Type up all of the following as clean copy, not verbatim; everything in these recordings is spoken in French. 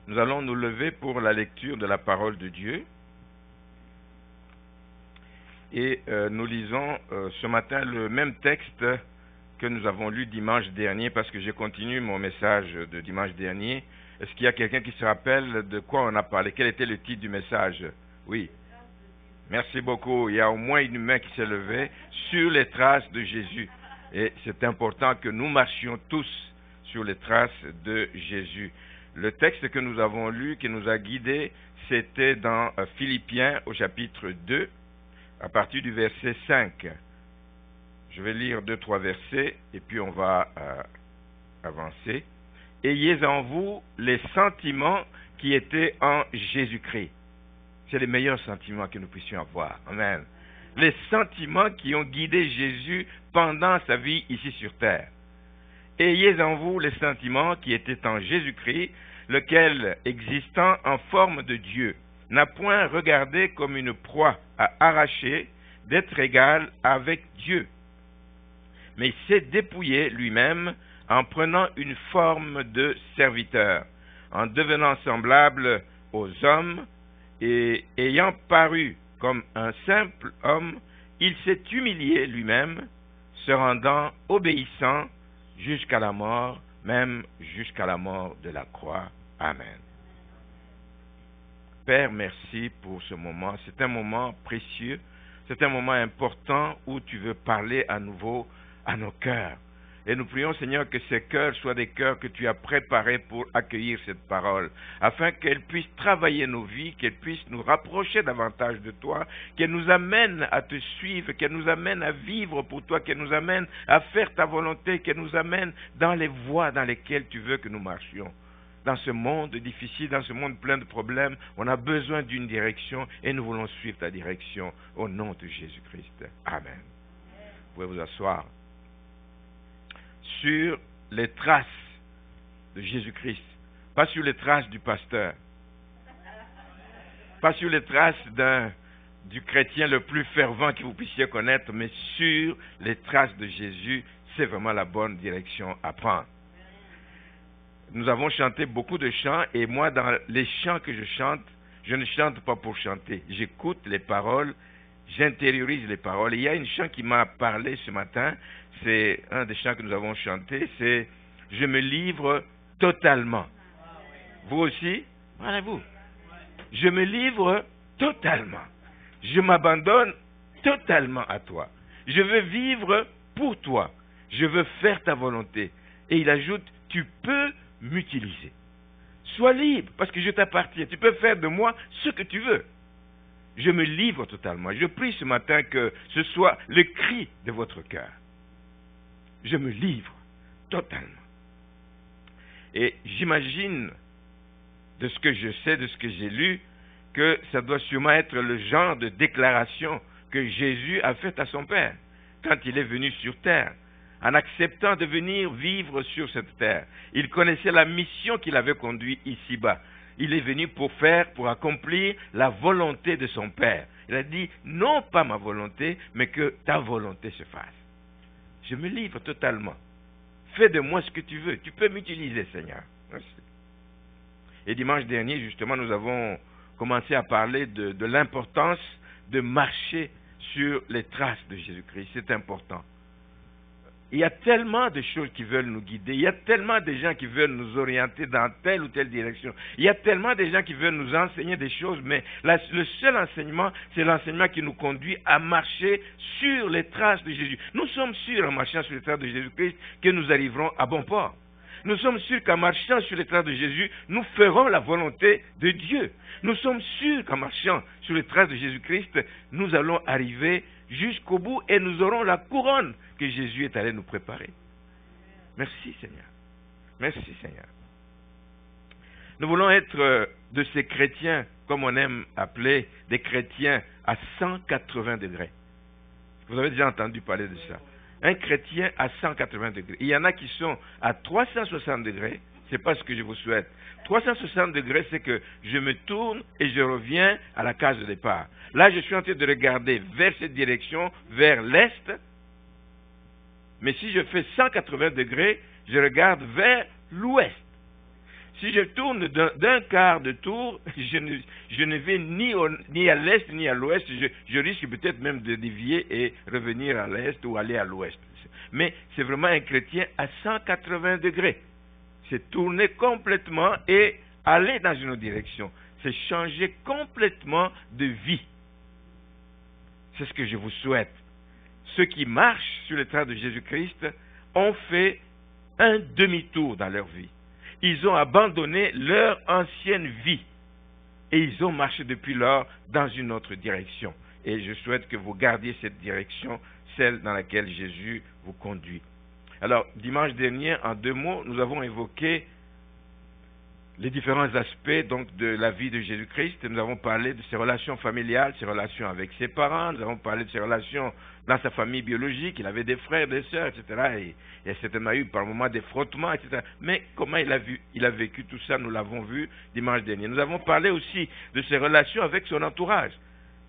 Nous allons nous lever pour la lecture de la parole de Dieu. Et nous lisons ce matin le même texte que nous avons lu dimanche dernier, parce que j'ai continué mon message de dimanche dernier. Est-ce qu'il y a quelqu'un qui se rappelle de quoi on a parlé? Quel était le titre du message? Oui. Merci beaucoup. Il y a au moins une main qui s'est levée sur les traces de Jésus. Et c'est important que nous marchions tous sur les traces de Jésus. Le texte que nous avons lu, qui nous a guidés, c'était dans Philippiens au chapitre 2, à partir du verset 5. Je vais lire 2-3 versets et puis on va avancer. Ayez en vous les sentiments qui étaient en Jésus-Christ. C'est les meilleurs sentiments que nous puissions avoir. Amen. Les sentiments qui ont guidé Jésus pendant sa vie ici sur terre. Ayez en vous les sentiments qui étaient en Jésus-Christ, lequel, existant en forme de Dieu, n'a point regardé comme une proie à arracher d'être égal avec Dieu, mais il s'est dépouillé lui-même en prenant une forme de serviteur, en devenant semblable aux hommes, et ayant paru comme un simple homme, il s'est humilié lui-même, se rendant obéissant jusqu'à la mort, même jusqu'à la mort de la croix. Amen. Père, merci pour ce moment. C'est un moment précieux, c'est un moment important où tu veux parler à nouveau à nos cœurs. Et nous prions, Seigneur, que ces cœurs soient des cœurs que tu as préparés pour accueillir cette parole, afin qu'elle puisse travailler nos vies, qu'elle puisse nous rapprocher davantage de toi, qu'elle nous amène à te suivre, qu'elle nous amène à vivre pour toi, qu'elle nous amène à faire ta volonté, qu'elle nous amène dans les voies dans lesquelles tu veux que nous marchions. Dans ce monde difficile, dans ce monde plein de problèmes, on a besoin d'une direction et nous voulons suivre ta direction au nom de Jésus-Christ. Amen. Vous pouvez vous asseoir. Sur les traces de Jésus-Christ, pas sur les traces du pasteur, pas sur les traces du chrétien le plus fervent que vous puissiez connaître, mais sur les traces de Jésus, c'est vraiment la bonne direction à prendre. Nous avons chanté beaucoup de chants, et moi, dans les chants que je chante, je ne chante pas pour chanter. J'écoute les paroles, j'intériorise les paroles. Et il y a une chant qui m'a parlé ce matin, c'est un des chants que nous avons chanté, c'est « Je me livre totalement ». Vous aussi? Voilà, vous. Je me livre totalement. Je m'abandonne totalement à toi. Je veux vivre pour toi. Je veux faire ta volonté. Et il ajoute, tu peux m'utiliser. Sois libre, parce que je t'appartiens. Tu peux faire de moi ce que tu veux. Je me livre totalement. Je prie ce matin que ce soit le cri de votre cœur. Je me livre totalement. Et j'imagine, de ce que je sais, de ce que j'ai lu, que ça doit sûrement être le genre de déclaration que Jésus a faite à son Père quand il est venu sur terre, en acceptant de venir vivre sur cette terre. Il connaissait la mission qu'il avait conduite ici-bas. Il est venu pour accomplir la volonté de son Père. Il a dit, non pas ma volonté, mais que ta volonté se fasse. Je me livre totalement. Fais de moi ce que tu veux. Tu peux m'utiliser, Seigneur. Merci. Et dimanche dernier, justement, nous avons commencé à parler de l'importance de marcher sur les traces de Jésus-Christ. C'est important. Il y a tellement de choses qui veulent nous guider. Il y a tellement de gens qui veulent nous orienter dans telle ou telle direction. Il y a tellement de gens qui veulent nous enseigner des choses, mais le seul enseignement, c'est l'enseignement qui nous conduit à marcher sur les traces de Jésus. Nous sommes sûrs, en marchant sur les traces de Jésus-Christ, que nous arriverons à bon port. Nous sommes sûrs qu'en marchant sur les traces de Jésus, nous ferons la volonté de Dieu. Nous sommes sûrs qu'en marchant sur les traces de Jésus-Christ, nous allons arriver jusqu'au bout et nous aurons la couronne que Jésus est allé nous préparer. Merci Seigneur. Merci Seigneur. Nous voulons être de ces chrétiens, comme on aime appeler, des chrétiens à 180 degrés. Vous avez déjà entendu parler de ça. Un chrétien à 180 degrés. Il y en a qui sont à 360 degrés. Ce n'est pas ce que je vous souhaite. 360 degrés, c'est que je me tourne et je reviens à la case de départ. Là, je suis en train de regarder vers cette direction, vers l'est. Mais si je fais 180 degrés, je regarde vers l'ouest. Si je tourne d'un quart de tour, je ne vais ni à l'est ni à l'ouest. Je risque peut-être même de dévier et revenir à l'est ou aller à l'ouest. Mais c'est vraiment un chrétien à 180 degrés. C'est tourner complètement et aller dans une autre direction. C'est changer complètement de vie. C'est ce que je vous souhaite. Ceux qui marchent sur les traces de Jésus-Christ ont fait un demi-tour dans leur vie. Ils ont abandonné leur ancienne vie et ils ont marché depuis lors dans une autre direction. Et je souhaite que vous gardiez cette direction, celle dans laquelle Jésus vous conduit. Alors, dimanche dernier, en 2 mots, nous avons évoqué les différents aspects donc de la vie de Jésus-Christ. Nous avons parlé de ses relations familiales, ses relations avec ses parents, nous avons parlé de ses relations dans sa famille biologique, il avait des frères, des sœurs, etc. Et il y a certainement eu par moments des frottements, etc. Mais comment il a vécu tout ça, nous l'avons vu dimanche dernier. Nous avons parlé aussi de ses relations avec son entourage.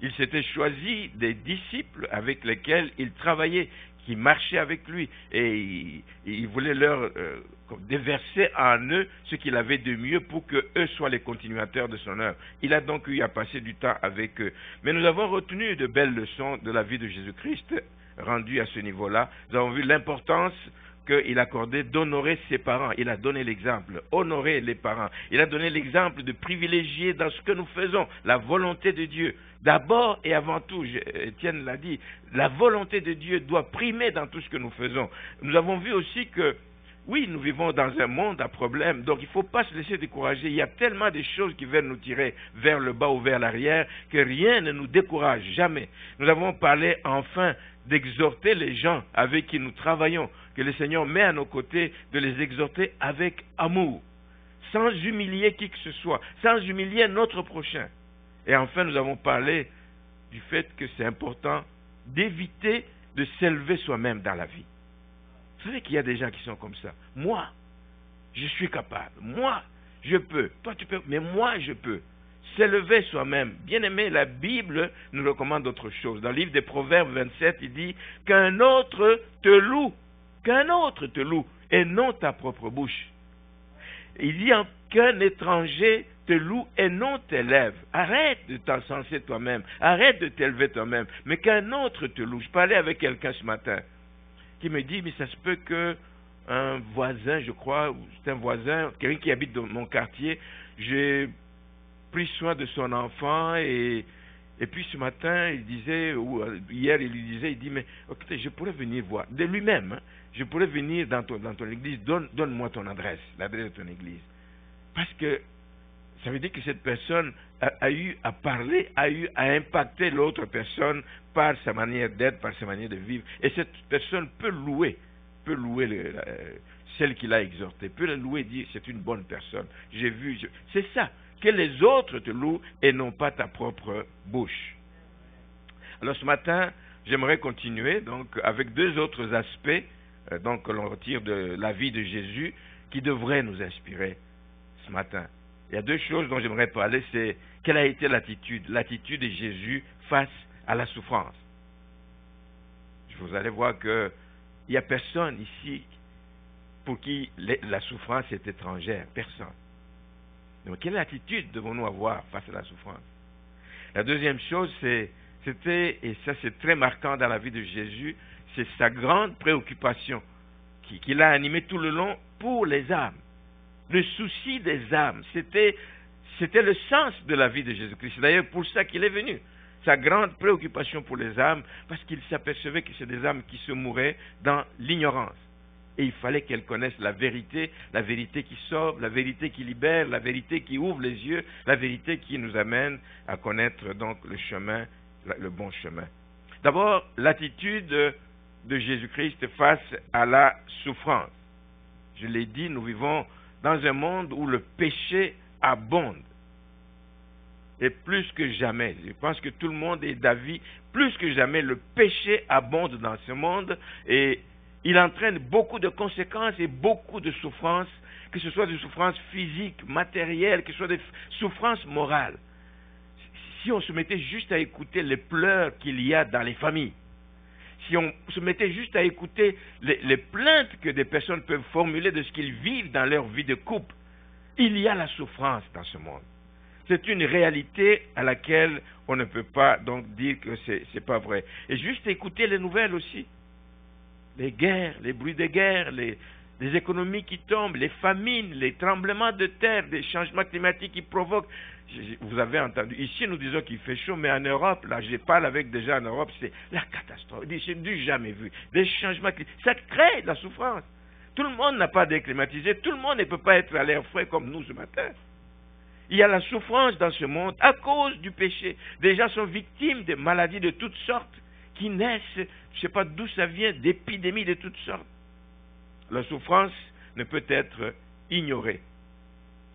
Il s'était choisi des disciples avec lesquels il travaillait, qui marchaient avec lui, et il voulait leur déverser en eux ce qu'il avait de mieux pour qu'eux soient les continuateurs de son œuvre. Il a donc eu à passer du temps avec eux. Mais nous avons retenu de belles leçons de la vie de Jésus-Christ, rendues à ce niveau-là. Nous avons vu l'importance qu'il accordait d'honorer ses parents. Il a donné l'exemple, honorer les parents. Il a donné l'exemple de privilégier dans ce que nous faisons la volonté de Dieu. D'abord et avant tout, Étienne l'a dit, la volonté de Dieu doit primer dans tout ce que nous faisons. Nous avons vu aussi que, oui, nous vivons dans un monde à problème, donc il ne faut pas se laisser décourager. Il y a tellement de choses qui viennent nous tirer vers le bas ou vers l'arrière que rien ne nous décourage, jamais. Nous avons parlé enfin d'exhorter les gens avec qui nous travaillons, que le Seigneur met à nos côtés, de les exhorter avec amour, sans humilier qui que ce soit, sans humilier notre prochain. Et enfin, nous avons parlé du fait que c'est important d'éviter de s'élever soi-même dans la vie. Vous savez qu'il y a des gens qui sont comme ça. Moi, je suis capable. Moi, je peux. Toi, tu peux. Mais moi, je peux. S'élever soi-même. Bien aimé, la Bible nous recommande autre chose. Dans le livre des Proverbes 27, il dit qu'un autre te loue. Qu'un autre te loue. Et non ta propre bouche. Il dit qu'un étranger te loue et non t'élève. Arrête de t'encenser toi-même. Arrête de t'élever toi-même. Mais qu'un autre te loue. Je parlais avec quelqu'un ce matin qui me dit, mais ça se peut qu'un voisin, je crois, c'est un voisin, quelqu'un qui habite dans mon quartier, j'ai pris soin de son enfant et puis ce matin, il disait, ou hier, il lui disait, il dit, mais écoutez, je pourrais venir voir, de lui-même, hein, je pourrais venir dans ton église, donne-moi ton adresse, l'adresse de ton église. Parce que ça veut dire que cette personne a eu à parler, a eu à impacter l'autre personne par sa manière d'être, par sa manière de vivre. Et cette personne peut louer celle qui l'a exhortée, peut la louer et dire c'est une bonne personne. J'ai vu, c'est ça, que les autres te louent et non pas ta propre bouche. Alors ce matin, j'aimerais continuer donc avec 2 autres aspects donc que l'on retire de la vie de Jésus qui devraient nous inspirer ce matin. Il y a 2 choses dont j'aimerais parler, c'est quelle a été l'attitude de Jésus face à la souffrance. Vous allez voir qu'il n'y a personne ici pour qui la souffrance est étrangère, personne. Donc quelle attitude devons-nous avoir face à la souffrance? La deuxième chose, c'était, et ça c'est très marquant dans la vie de Jésus, c'est sa grande préoccupation qui l'a animé tout le long pour les âmes. Le souci des âmes, c'était le sens de la vie de Jésus-Christ. C'est d'ailleurs pour ça qu'il est venu. Sa grande préoccupation pour les âmes, parce qu'il s'apercevait que c'est des âmes qui se mouraient dans l'ignorance. Et il fallait qu'elles connaissent la vérité qui sauve, la vérité qui libère, la vérité qui ouvre les yeux, la vérité qui nous amène à connaître donc le chemin, le bon chemin. D'abord, l'attitude de Jésus-Christ face à la souffrance. Je l'ai dit, nous vivons dans un monde où le péché abonde. Et plus que jamais, je pense que tout le monde est d'avis, plus que jamais le péché abonde dans ce monde et il entraîne beaucoup de conséquences et beaucoup de souffrances, que ce soit des souffrances physiques, matérielles, que ce soit des souffrances morales. Si on se mettait juste à écouter les pleurs qu'il y a dans les familles, si on se mettait juste à écouter les plaintes que des personnes peuvent formuler de ce qu'ils vivent dans leur vie de couple, Il y a la souffrance dans ce monde. C'est une réalité à laquelle on ne peut pas donc dire que c'est pas vrai. Et juste écouter les nouvelles aussi. Les guerres, les bruits de guerre, les économies qui tombent, les famines, les tremblements de terre, les changements climatiques qui provoquent. Vous avez entendu, ici nous disons qu'il fait chaud, mais en Europe, là je parle avec des gens en Europe, c'est la catastrophe. C'est du jamais vu. Des changements climatiques, ça crée de la souffrance. Tout le monde n'a pas d'air climatisé, tout le monde ne peut pas être à l'air frais comme nous ce matin. Il y a la souffrance dans ce monde à cause du péché. Des gens sont victimes de maladies de toutes sortes qui naissent, je ne sais pas d'où ça vient, d'épidémies de toutes sortes. La souffrance ne peut être ignorée.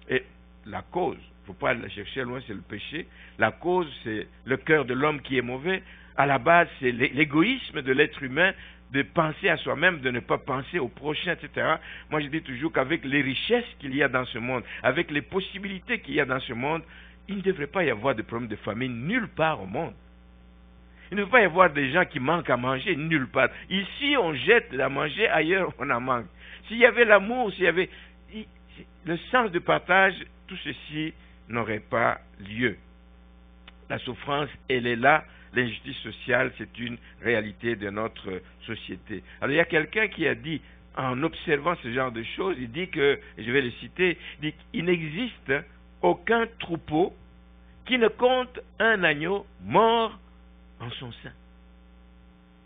Et la cause, il ne faut pas la chercher loin, c'est le péché. La cause, c'est le cœur de l'homme qui est mauvais. À la base, c'est l'égoïsme de l'être humain, de penser à soi-même, de ne pas penser au prochain, etc. Moi, je dis toujours qu'avec les richesses qu'il y a dans ce monde, avec les possibilités qu'il y a dans ce monde, il ne devrait pas y avoir de problème de famine nulle part au monde. Il ne devrait pas y avoir des gens qui manquent à manger nulle part. Ici, on jette à manger, ailleurs, on en manque. S'il y avait l'amour, s'il y avait le sens de partage, tout ceci n'aurait pas lieu. La souffrance, elle est là. L'injustice sociale, c'est une réalité de notre société. Alors, il y a quelqu'un qui a dit, en observant ce genre de choses, il dit que, et je vais le citer, il dit qu'il n'existe aucun troupeau qui ne compte un agneau mort en son sein.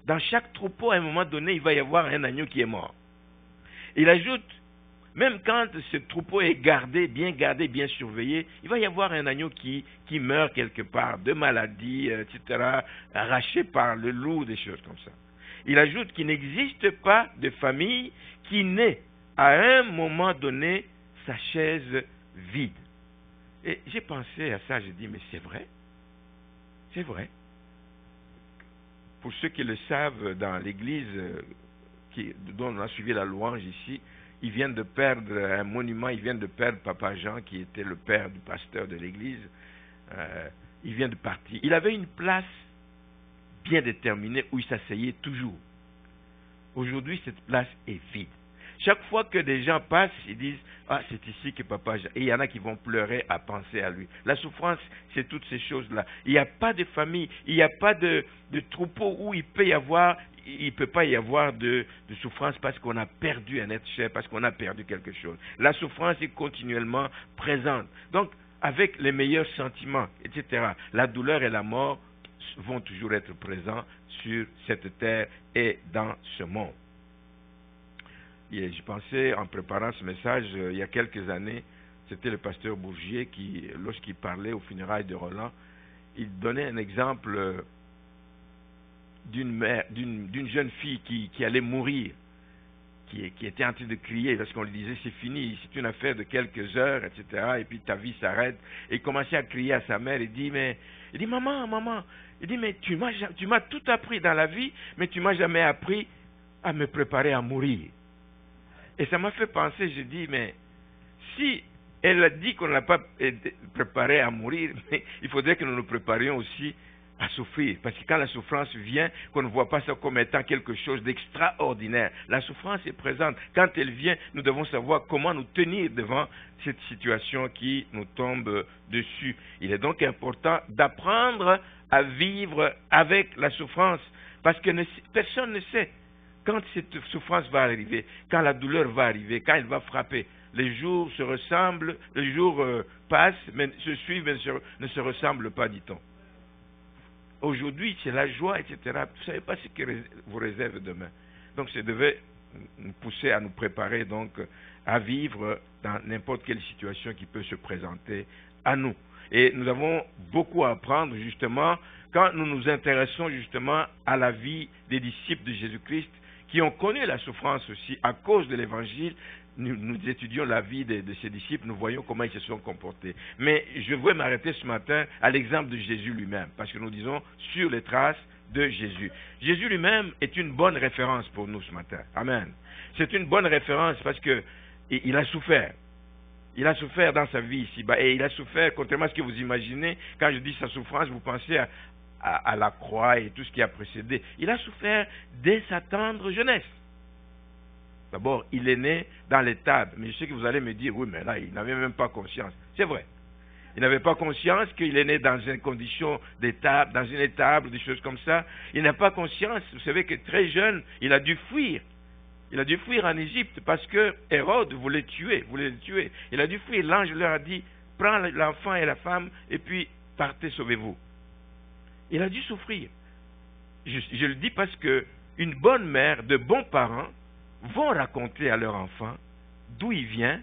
Dans chaque troupeau, à un moment donné, il va y avoir un agneau qui est mort. Il ajoute, même quand ce troupeau est gardé, bien surveillé, il va y avoir un agneau qui meurt quelque part, de maladie, etc., arraché par le loup, des choses comme ça. Il ajoute qu'il n'existe pas de famille qui n'ait, à un moment donné, sa chaise vide. Et j'ai pensé à ça, j'ai dit, mais c'est vrai. C'est vrai. Pour ceux qui le savent, dans l'église dont on a suivi la louange ici, ils viennent de perdre un monument, ils viennent de perdre Papa Jean, qui était le père du pasteur de l'église. Il vient de partir. Il avait une place bien déterminée où il s'asseyait toujours. Aujourd'hui, cette place est vide. Chaque fois que des gens passent, ils disent « Ah, c'est ici que Papa Jean... » Et il y en a qui vont pleurer à penser à lui. La souffrance, c'est toutes ces choses-là. Il n'y a pas de famille, il n'y a pas de troupeau où il ne peut pas y avoir de souffrance parce qu'on a perdu un être cher, parce qu'on a perdu quelque chose. La souffrance est continuellement présente. Donc, avec les meilleurs sentiments, etc., la douleur et la mort vont toujours être présents sur cette terre et dans ce monde. Et je pensais, en préparant ce message, il y a quelques années, c'était le pasteur Bourgier qui, lorsqu'il parlait aux funérailles de Roland, il donnait un exemple d'une jeune fille qui allait mourir, qui était en train de crier parce qu'on lui disait c'est fini, c'est une affaire de quelques heures, etc. Et puis ta vie s'arrête. Et il commençait à crier à sa mère, il dit maman, il dit mais tu m'as tout appris dans la vie, mais tu m'as jamais appris à me préparer à mourir. Et ça m'a fait penser, je dis mais si elle a dit qu'on n'a pas préparé à mourir, mais il faudrait que nous nous préparions aussi à souffrir. Parce que quand la souffrance vient, qu'on ne voit pas ça comme étant quelque chose d'extraordinaire. La souffrance est présente. Quand elle vient, nous devons savoir comment nous tenir devant cette situation qui nous tombe dessus. Il est donc important d'apprendre à vivre avec la souffrance. Parce que personne ne sait quand cette souffrance va arriver, quand la douleur va arriver, quand elle va frapper. Les jours se ressemblent, les jours passent, mais se suivent, mais ne se ressemblent pas, dit-on. Aujourd'hui, c'est la joie, etc. Vous ne savez pas ce que vous réserve demain. Donc, ça devait nous pousser à nous préparer donc à vivre dans n'importe quelle situation qui peut se présenter à nous. Et nous avons beaucoup à apprendre, justement, quand nous nous intéressons, justement, à la vie des disciples de Jésus-Christ, qui ont connu la souffrance aussi à cause de l'Évangile. Nous étudions la vie de ces disciples, nous voyons comment ils se sont comportés. Mais je veux m'arrêter ce matin à l'exemple de Jésus lui-même, parce que nous disons sur les traces de Jésus. Jésus lui-même est une bonne référence pour nous ce matin. Amen. C'est une bonne référence parce que il a souffert. Il a souffert dans sa vie ici-bas. Et il a souffert, contrairement à ce que vous imaginez, quand je dis sa souffrance, vous pensez à la croix et tout ce qui a précédé. Il a souffert dès sa tendre jeunesse. D'abord, il est né dans l'étable. Mais je sais que vous allez me dire, oui, mais là, il n'avait même pas conscience. C'est vrai. Il n'avait pas conscience qu'il est né dans une condition d'étable, dans une étable, des choses comme ça. Il n'a pas conscience, vous savez que très jeune, il a dû fuir. Il a dû fuir en Égypte parce que Hérode voulait le tuer. Il a dû fuir. L'ange leur a dit, prends l'enfant et la femme et puis partez, sauvez-vous. Il a dû souffrir. Je le dis parce que une bonne mère, de bons parents, vont raconter à leur enfant d'où il vient,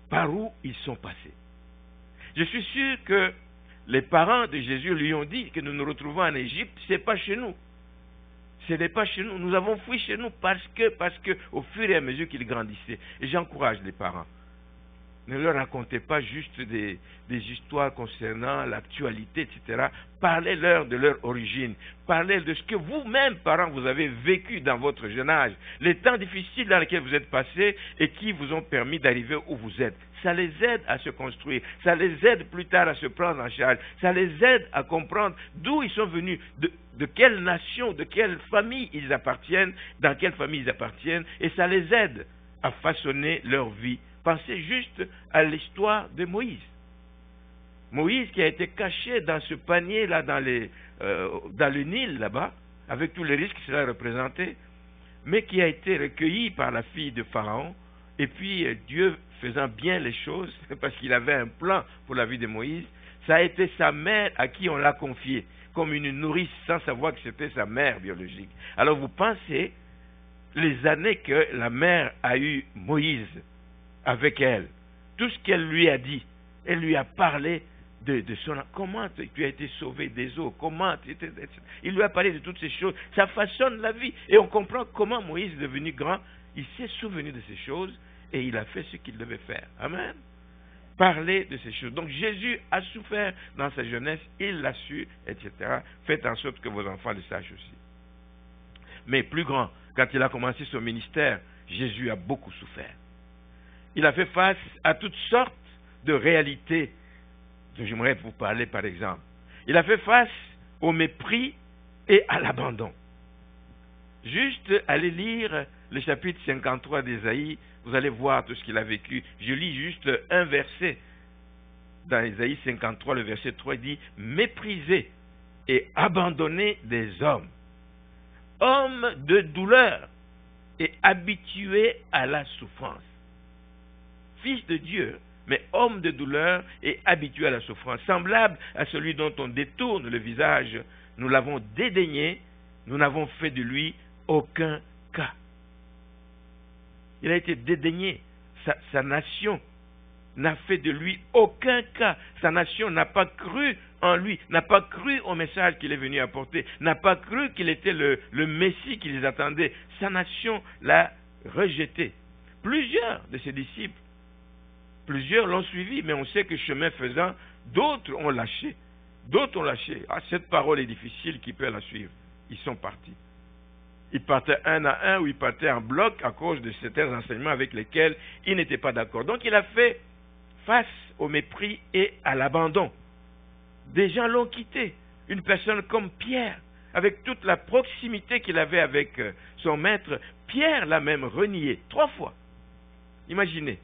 par où ils sont passés. Je suis sûr que les parents de Jésus lui ont dit que nous nous retrouvons en Égypte, ce n'est pas chez nous. Ce n'est pas chez nous. Nous avons fui chez nous parce que au fur et à mesure qu'ils grandissaient. Et j'encourage les parents. Ne leur racontez pas juste des histoires concernant l'actualité, etc. Parlez-leur de leur origine. Parlez de ce que vous-même, parents, vous avez vécu dans votre jeune âge. Les temps difficiles dans lesquels vous êtes passés et qui vous ont permis d'arriver où vous êtes. Ça les aide à se construire. Ça les aide plus tard à se prendre en charge. Ça les aide à comprendre d'où ils sont venus, de quelle nation, de quelle famille ils appartiennent, dans quelle famille ils appartiennent. Et ça les aide à façonner leur vie. Pensez juste à l'histoire de Moïse. Moïse qui a été caché dans ce panier-là, dans le Nil, là-bas, avec tous les risques que cela représentait, mais qui a été recueilli par la fille de Pharaon, et puis Dieu faisant bien les choses, parce qu'il avait un plan pour la vie de Moïse, ça a été sa mère à qui on l'a confié, comme une nourrice, sans savoir que c'était sa mère biologique. Alors vous pensez les années que la mère a eu Moïse avec elle, tout ce qu'elle lui a dit, elle lui a parlé de son... Comment tu as été sauvé des eaux, il lui a parlé de toutes ces choses, ça façonne la vie, et on comprend comment Moïse est devenu grand, il s'est souvenu de ces choses, et il a fait ce qu'il devait faire. Amen. Parler de ces choses. Donc Jésus a souffert dans sa jeunesse, il l'a su, etc. Faites en sorte que vos enfants le sachent aussi. Mais plus grand, quand il a commencé son ministère, Jésus a beaucoup souffert. Il a fait face à toutes sortes de réalités dont j'aimerais vous parler par exemple. Il a fait face au mépris et à l'abandon. Juste allez lire le chapitre 53 d'Ésaïe, vous allez voir tout ce qu'il a vécu. Je lis juste un verset dans Ésaïe 53, le verset 3, il dit « Méprisé et abandonné des hommes, homme de douleur et habitué à la souffrance. » Fils de Dieu, mais homme de douleur et habitué à la souffrance, semblable à celui dont on détourne le visage, nous l'avons dédaigné, nous n'avons fait de lui aucun cas. Il a été dédaigné, sa nation n'a fait de lui aucun cas, sa nation n'a pas cru en lui, n'a pas cru au message qu'il est venu apporter, n'a pas cru qu'il était le Messie qu'ils attendaient, sa nation l'a rejeté. Plusieurs de ses disciples, plusieurs l'ont suivi, mais on sait que chemin faisant, d'autres ont lâché. D'autres ont lâché. Ah, cette parole est difficile, qui peut la suivre? Ils sont partis. Ils partaient un à un ou ils partaient en bloc à cause de certains enseignements avec lesquels ils n'étaient pas d'accord. Donc il a fait face au mépris et à l'abandon. Des gens l'ont quitté. Une personne comme Pierre, avec toute la proximité qu'il avait avec son maître, Pierre l'a même renié 3 fois. Imaginez.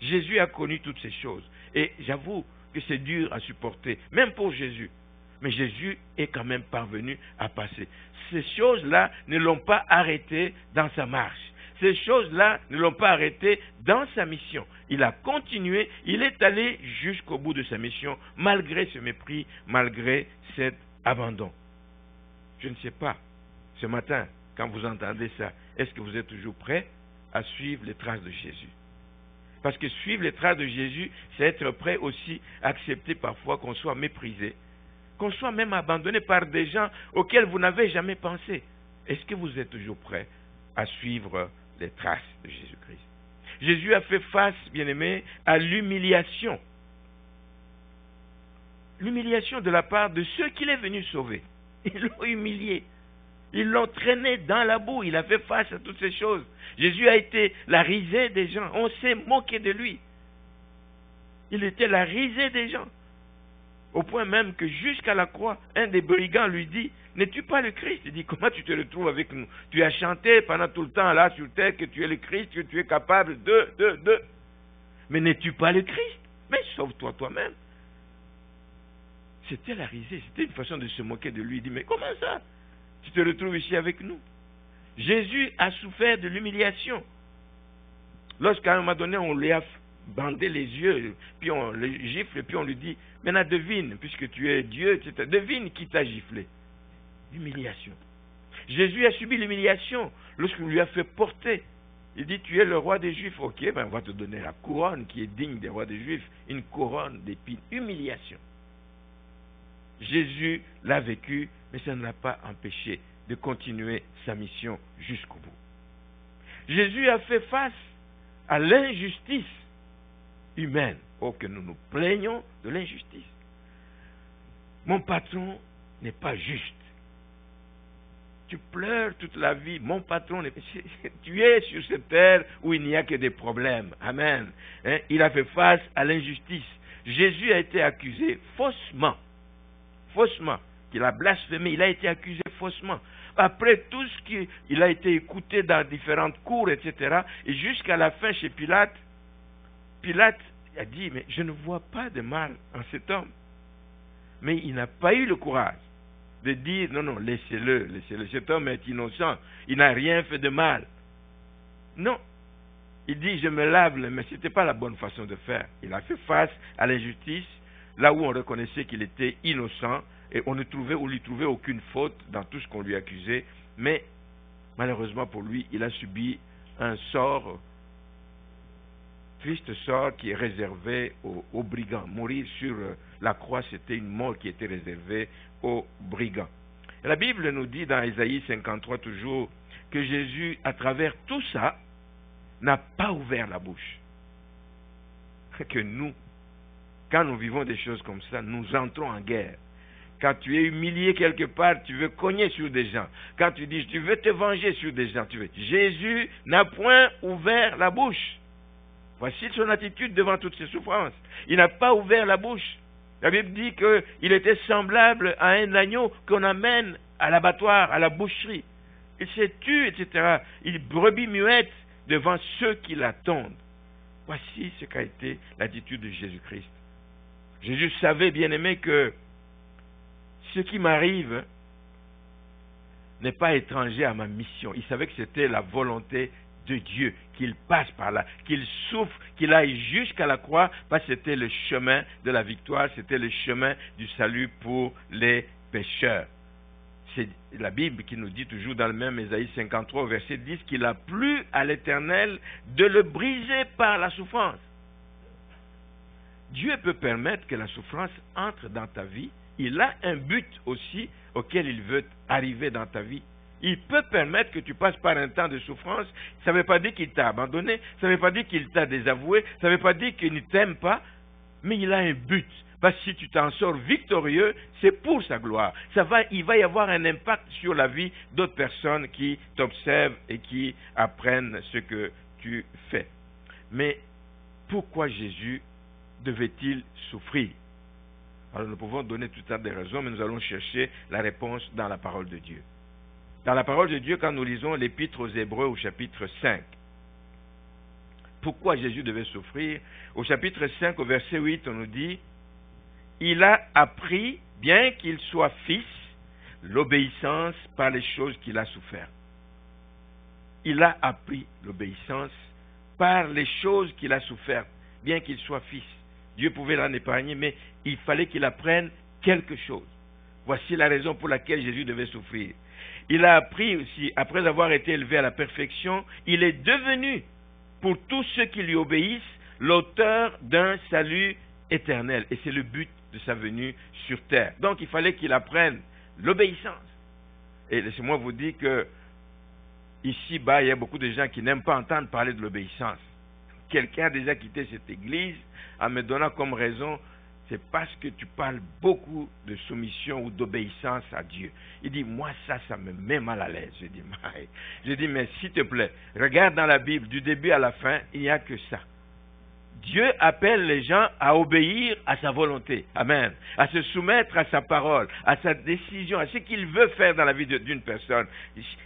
Jésus a connu toutes ces choses. Et j'avoue que c'est dur à supporter, même pour Jésus. Mais Jésus est quand même parvenu à passer. Ces choses-là ne l'ont pas arrêté dans sa marche. Ces choses-là ne l'ont pas arrêté dans sa mission. Il a continué, il est allé jusqu'au bout de sa mission, malgré ce mépris, malgré cet abandon. Je ne sais pas, ce matin, quand vous entendez ça, est-ce que vous êtes toujours prêt à suivre les traces de Jésus? Parce que suivre les traces de Jésus, c'est être prêt aussi à accepter parfois qu'on soit méprisé, qu'on soit même abandonné par des gens auxquels vous n'avez jamais pensé. Est-ce que vous êtes toujours prêt à suivre les traces de Jésus-Christ? Jésus a fait face, bien-aimés, à l'humiliation. L'humiliation de la part de ceux qu'il est venu sauver. Ils l'ont humilié. Ils l'ont traîné dans la boue. Il a fait face à toutes ces choses. Jésus a été la risée des gens. On s'est moqué de lui. Il était la risée des gens. Au point même que jusqu'à la croix, un des brigands lui dit, n'es-tu pas le Christ? Il dit, comment tu te retrouves avec nous? Tu as chanté pendant tout le temps là sur terre que tu es le Christ, que tu es capable de. Mais n'es-tu pas le Christ? Mais sauve-toi toi-même. C'était la risée, c'était une façon de se moquer de lui. Il dit, mais comment ça? Tu te retrouves ici avec nous? Jésus a souffert de l'humiliation. Lorsqu'à un moment donné, on lui a bandé les yeux, puis on le gifle, puis on lui dit, maintenant devine, puisque tu es Dieu, etc. Devine qui t'a giflé. L'humiliation. Jésus a subi l'humiliation lorsqu'on lui a fait porter. Il dit, tu es le roi des Juifs. Ok, ben on va te donner la couronne qui est digne des rois des Juifs. Une couronne d'épines. Humiliation. Jésus l'a vécu, mais ça ne l'a pas empêché de continuer sa mission jusqu'au bout. Jésus a fait face à l'injustice humaine. Oh, que nous nous plaignons de l'injustice. Mon patron n'est pas juste. Tu pleures toute la vie. Mon patron n'est pas... Tu es sur cette terre où il n'y a que des problèmes. Amen. Il a fait face à l'injustice. Jésus a été accusé faussement. Faussement. Qu'il a blasphémé. Il a été accusé faussement. Après tout ce qu'il a été écouté dans différentes cours, etc. Et jusqu'à la fin chez Pilate, Pilate a dit, mais je ne vois pas de mal en cet homme. Mais il n'a pas eu le courage de dire, non, laissez-le, cet homme est innocent, il n'a rien fait de mal. Non, il dit, je me lave les mains, ce n'était pas la bonne façon de faire. Il a fait face à l'injustice, là où on reconnaissait qu'il était innocent, et on ne lui trouvait aucune faute dans tout ce qu'on lui accusait, mais malheureusement pour lui, il a subi un sort, triste sort qui est réservé aux brigands. Mourir sur la croix, c'était une mort qui était réservée aux brigands. Et la Bible nous dit dans Ésaïe 53 toujours que Jésus, à travers tout ça, n'a pas ouvert la bouche. Que nous, quand nous vivons des choses comme ça, nous entrons en guerre. Quand tu es humilié quelque part, tu veux cogner sur des gens. Quand tu dis, tu veux te venger sur des gens, Jésus n'a point ouvert la bouche. Voici son attitude devant toutes ces souffrances. Il n'a pas ouvert la bouche. La Bible dit qu'il était semblable à un agneau qu'on amène à l'abattoir, à la boucherie. Il s'est tué, etc. Il est brebis muette devant ceux qui l'attendent. Voici ce qu'a été l'attitude de Jésus-Christ. Jésus savait, bien aimé, que ce qui m'arrive n'est pas étranger à ma mission. Il savait que c'était la volonté de Dieu, qu'il passe par là, qu'il souffre, qu'il aille jusqu'à la croix, parce que c'était le chemin de la victoire, c'était le chemin du salut pour les pécheurs. C'est la Bible qui nous dit toujours dans le même Ésaïe 53, verset 10, qu'il a plu à l'Éternel de le briser par la souffrance. Dieu peut permettre que la souffrance entre dans ta vie. Il a un but aussi auquel il veut arriver dans ta vie. Il peut permettre que tu passes par un temps de souffrance. Ça ne veut pas dire qu'il t'a abandonné, ça ne veut pas dire qu'il t'a désavoué, ça ne veut pas dire qu'il ne t'aime pas, mais il a un but. Parce que si tu t'en sors victorieux, c'est pour sa gloire. Il va y avoir un impact sur la vie d'autres personnes qui t'observent et qui apprennent ce que tu fais. Mais pourquoi Jésus devait-il souffrir? Alors nous pouvons donner tout un tas de raisons, mais nous allons chercher la réponse dans la parole de Dieu. Dans la parole de Dieu, quand nous lisons l'Épître aux Hébreux au chapitre 5, pourquoi Jésus devait souffrir? Au chapitre 5, au verset 8, on nous dit, « Il a appris, bien qu'il soit fils, l'obéissance par les choses qu'il a souffert. » Il a appris l'obéissance par les choses qu'il a souffert, bien qu'il soit fils. Dieu pouvait l'en épargner, mais il fallait qu'il apprenne quelque chose. Voici la raison pour laquelle Jésus devait souffrir. Il a appris aussi, après avoir été élevé à la perfection, il est devenu, pour tous ceux qui lui obéissent, l'auteur d'un salut éternel. Et c'est le but de sa venue sur terre. Donc il fallait qu'il apprenne l'obéissance. Et laissez-moi vous dire que ici-bas, il y a beaucoup de gens qui n'aiment pas entendre parler de l'obéissance. Quelqu'un a déjà quitté cette église en me donnant comme raison, c'est parce que tu parles beaucoup de soumission ou d'obéissance à Dieu. Il dit, moi ça me met mal à l'aise. Je dis, mais s'il te plaît, regarde dans la Bible, du début à la fin, il n'y a que ça. Dieu appelle les gens à obéir à sa volonté. Amen. À se soumettre à sa parole, à sa décision, à ce qu'il veut faire dans la vie d'une personne.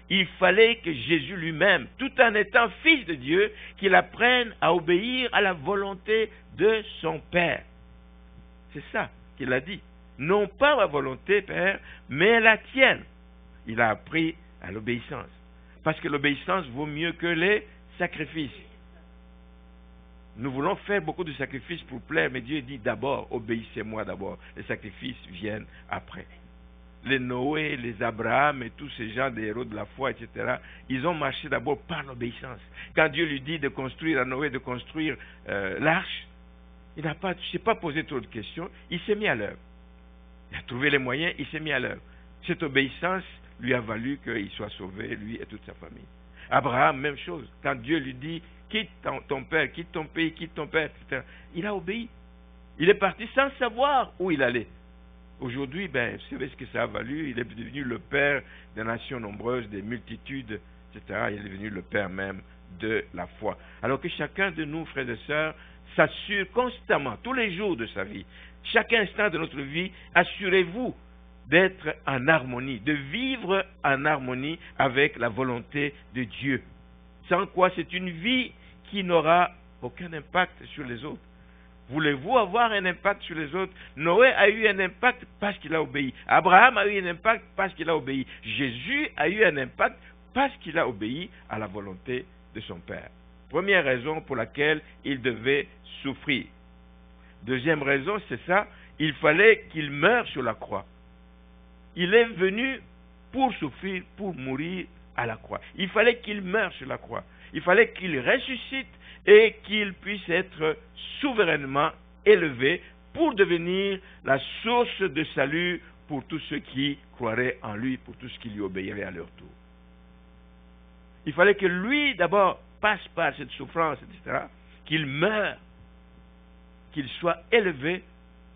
Il fallait que Jésus lui-même, tout en étant fils de Dieu, qu'il apprenne à obéir à la volonté de son Père. C'est ça qu'il a dit. Non pas ma volonté, Père, mais la tienne. Il a appris à l'obéissance. Parce que l'obéissance vaut mieux que les sacrifices. Nous voulons faire beaucoup de sacrifices pour plaire, mais Dieu dit d'abord, obéissez-moi d'abord. Les sacrifices viennent après. Les Noé, les Abraham et tous ces gens des héros de la foi, etc., ils ont marché d'abord par l'obéissance. Quand Dieu lui dit de construire à Noé, de construire l'arche, il ne s'est pas posé trop de questions, il s'est mis à l'œuvre. Il a trouvé les moyens, il s'est mis à l'œuvre. Cette obéissance lui a valu qu'il soit sauvé, lui et toute sa famille. Abraham, même chose. Quand Dieu lui dit, quitte ton père, quitte ton pays, quitte ton père, etc., il a obéi. Il est parti sans savoir où il allait. Aujourd'hui, vous savez ce que ça a valu. Il est devenu le père des nations nombreuses, des multitudes, etc. Il est devenu le père même de la foi. Alors que chacun de nous, frères et sœurs, s'assure constamment, tous les jours de sa vie, chaque instant de notre vie, assurez-vous d'être en harmonie, de vivre en harmonie avec la volonté de Dieu. Sans quoi c'est une vie qui n'aura aucun impact sur les autres. Voulez-vous avoir un impact sur les autres? Noé a eu un impact parce qu'il a obéi. Abraham a eu un impact parce qu'il a obéi. Jésus a eu un impact parce qu'il a obéi à la volonté de son Père. Première raison pour laquelle il devait souffrir. Deuxième raison, c'est ça, il fallait qu'il meure sur la croix. Il est venu pour souffrir, pour mourir à la croix. Il fallait qu'il meure sur la croix. Il fallait qu'il ressuscite et qu'il puisse être souverainement élevé pour devenir la source de salut pour tous ceux qui croiraient en lui, pour tous ceux qui lui obéiraient à leur tour. Il fallait que lui, d'abord, passe par cette souffrance, etc., qu'il meure, qu'il soit élevé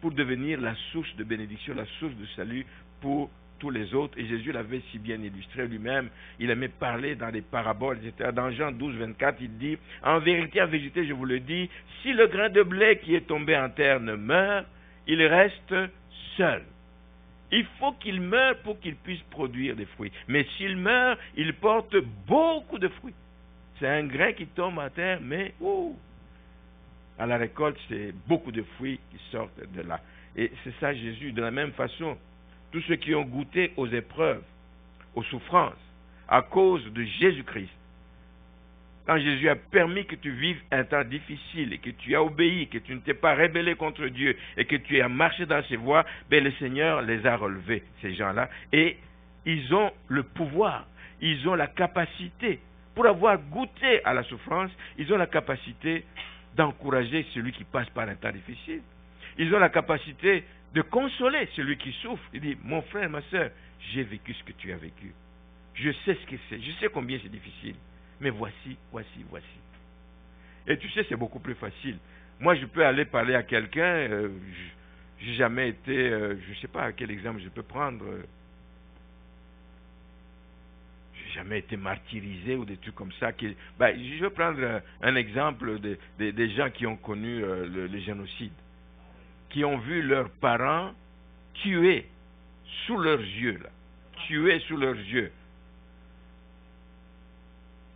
pour devenir la source de bénédiction, la source de salut pour tous les autres. Et Jésus l'avait si bien illustré lui-même. Il aimait parler dans des paraboles, etc. Dans Jean 12, 24, il dit, « En vérité, je vous le dis, si le grain de blé qui est tombé en terre ne meurt, il reste seul. Il faut qu'il meure pour qu'il puisse produire des fruits. Mais s'il meurt, il porte beaucoup de fruits. » C'est un grain qui tombe en terre, mais à la récolte, c'est beaucoup de fruits qui sortent de là. Et c'est ça Jésus. De la même façon, tous ceux qui ont goûté aux épreuves, aux souffrances, à cause de Jésus-Christ, quand Jésus a permis que tu vives un temps difficile et que tu as obéi, que tu ne t'es pas rebellé contre Dieu et que tu as marché dans ses voies, le Seigneur les a relevés, ces gens-là, et ils ont le pouvoir, ils ont la capacité, pour avoir goûté à la souffrance, ils ont la capacité d'encourager celui qui passe par un temps difficile. Ils ont la capacité de consoler celui qui souffre. Il dit, mon frère, ma soeur, j'ai vécu ce que tu as vécu. Je sais ce que c'est, je sais combien c'est difficile. Mais voici. Et tu sais, c'est beaucoup plus facile. Moi, je peux aller parler à quelqu'un, j'ai jamais été, je ne sais pas quel exemple je peux prendre, j'ai jamais été martyrisé ou des trucs comme ça. Je vais prendre un exemple des gens qui ont connu le génocide, qui ont vu leurs parents tués sous leurs yeux,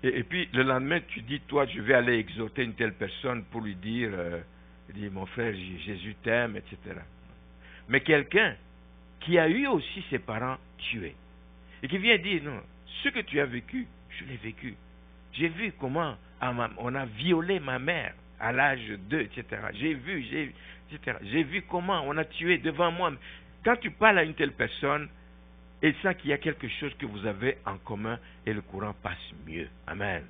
Et puis, le lendemain, tu dis, toi, je vais aller exhorter une telle personne pour lui dire, mon frère, Jésus t'aime, etc. Mais quelqu'un qui a eu aussi ses parents tués, et qui vient dire, non, ce que tu as vécu, je l'ai vécu. J'ai vu comment on a violé ma mère à l'âge 2, etc. J'ai vu comment on a tué devant moi. Quand tu parles à une telle personne, et sent qu'il y a quelque chose que vous avez en commun et le courant passe mieux. Amen.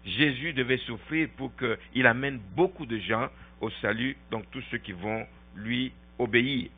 Jésus devait souffrir pour qu'il amène beaucoup de gens au salut, donc tous ceux qui vont lui obéir.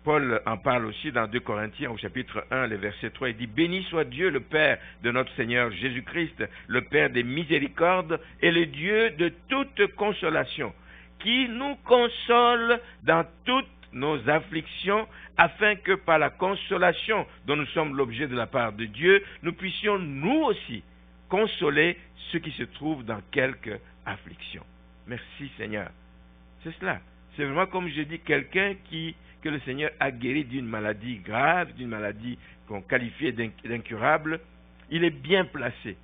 Paul en parle aussi dans 2 Corinthiens au chapitre 1, le verset 3, il dit « Béni soit Dieu le Père de notre Seigneur Jésus-Christ, le Père des miséricordes et le Dieu de toute consolation, qui nous console dans toutes nos afflictions, afin que par la consolation dont nous sommes l'objet de la part de Dieu, nous puissions nous aussi consoler ceux qui se trouvent dans quelque affliction. » Merci Seigneur. C'est cela. C'est vraiment comme je dis, quelqu'un que le Seigneur a guéri d'une maladie grave, d'une maladie qu'on qualifiait d'incurable. Il est bien placé.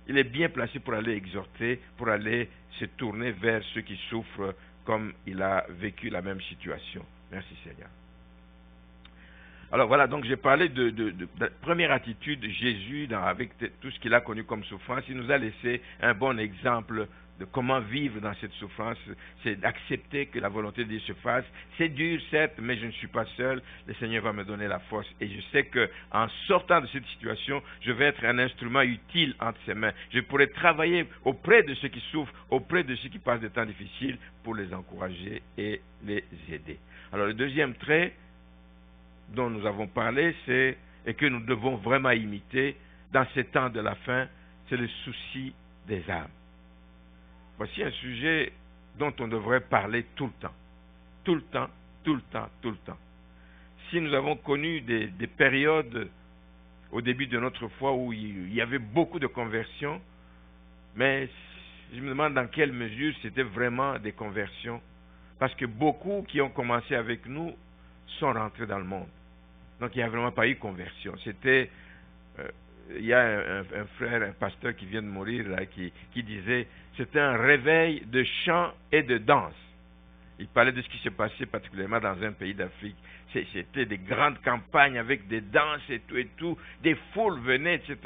Il est bien placé pour aller exhorter, pour aller se tourner vers ceux qui souffrent comme il a vécu la même situation. Merci Seigneur. Alors voilà, donc j'ai parlé de la première attitude, Jésus, avec tout ce qu'il a connu comme souffrance. Il nous a laissé un bon exemple de comment vivre dans cette souffrance. C'est d'accepter que la volonté de Dieu se fasse. C'est dur, certes, mais je ne suis pas seul. Le Seigneur va me donner la force. Et je sais qu'en sortant de cette situation, je vais être un instrument utile entre ses mains. Je pourrai travailler auprès de ceux qui souffrent, auprès de ceux qui passent des temps difficiles, pour les encourager et les aider. Alors le deuxième trait dont nous avons parlé, et que nous devons vraiment imiter dans ces temps de la fin, c'est le souci des âmes. Voici un sujet dont on devrait parler tout le temps. Tout le temps, tout le temps, tout le temps. Si nous avons connu des périodes au début de notre foi où il y avait beaucoup de conversions, mais je me demande dans quelle mesure c'était vraiment des conversions, parce que beaucoup qui ont commencé avec nous sont rentrés dans le monde. Donc il n'y a vraiment pas eu conversion. C'était, il y a un frère, un pasteur qui vient de mourir là, qui disait, c'était un réveil de chant et de danse. Il parlait de ce qui s'est passé particulièrement dans un pays d'Afrique. C'était des grandes campagnes avec des danses et tout, des foules venaient, etc.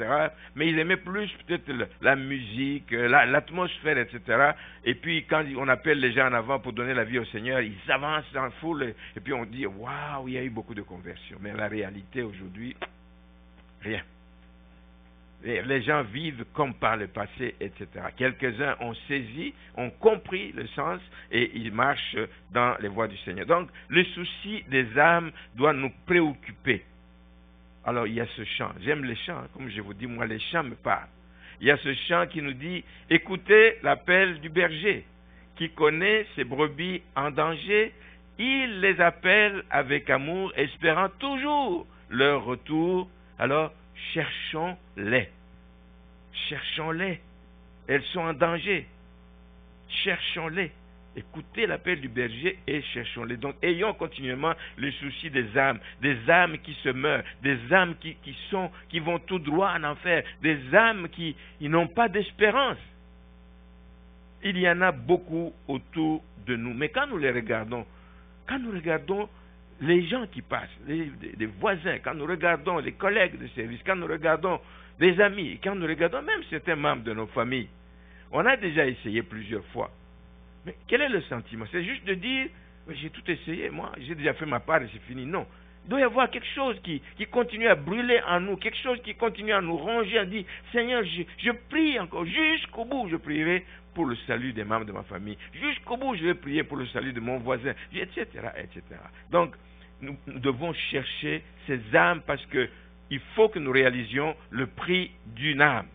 Mais ils aimaient plus peut-être la musique, l'atmosphère, etc. Et puis quand on appelle les gens en avant pour donner la vie au Seigneur, ils avancent en foule et puis on dit, waouh, il y a eu beaucoup de conversions. Mais la réalité aujourd'hui, rien. Les gens vivent comme par le passé, etc. Quelques-uns ont saisi, ont compris le sens et ils marchent dans les voies du Seigneur. Donc, le souci des âmes doit nous préoccuper. Alors, il y a ce chant. J'aime les chants, comme je vous dis, moi, les chants me parlent. Il y a ce chant qui nous dit, écoutez l'appel du berger, qui connaît ses brebis en danger. Il les appelle avec amour, espérant toujours leur retour. Alors, cherchons-les. Cherchons-les. Elles sont en danger. Cherchons-les. Écoutez l'appel du berger et cherchons-les. Donc, ayons continuellement le souci des âmes qui se meurent, des âmes qui vont tout droit en enfer, des âmes qui n'ont pas d'espérance. Il y en a beaucoup autour de nous. Mais quand nous les regardons, les gens qui passent, les voisins, quand nous regardons les collègues de service, quand nous regardons des amis, quand nous regardons même certains membres de nos familles, on a déjà essayé plusieurs fois. Mais quel est le sentiment? C'est juste de dire, j'ai tout essayé, moi, j'ai déjà fait ma part et c'est fini. Non. Il doit y avoir quelque chose qui continue à brûler en nous, quelque chose qui continue à nous ronger, à dire, Seigneur, je prie encore, jusqu'au bout, je prierai pour le salut des membres de ma famille. Jusqu'au bout, je vais prier pour le salut de mon voisin, etc., etc. Donc, nous devons chercher ces âmes parce qu'il faut que nous réalisions le prix d'une âme.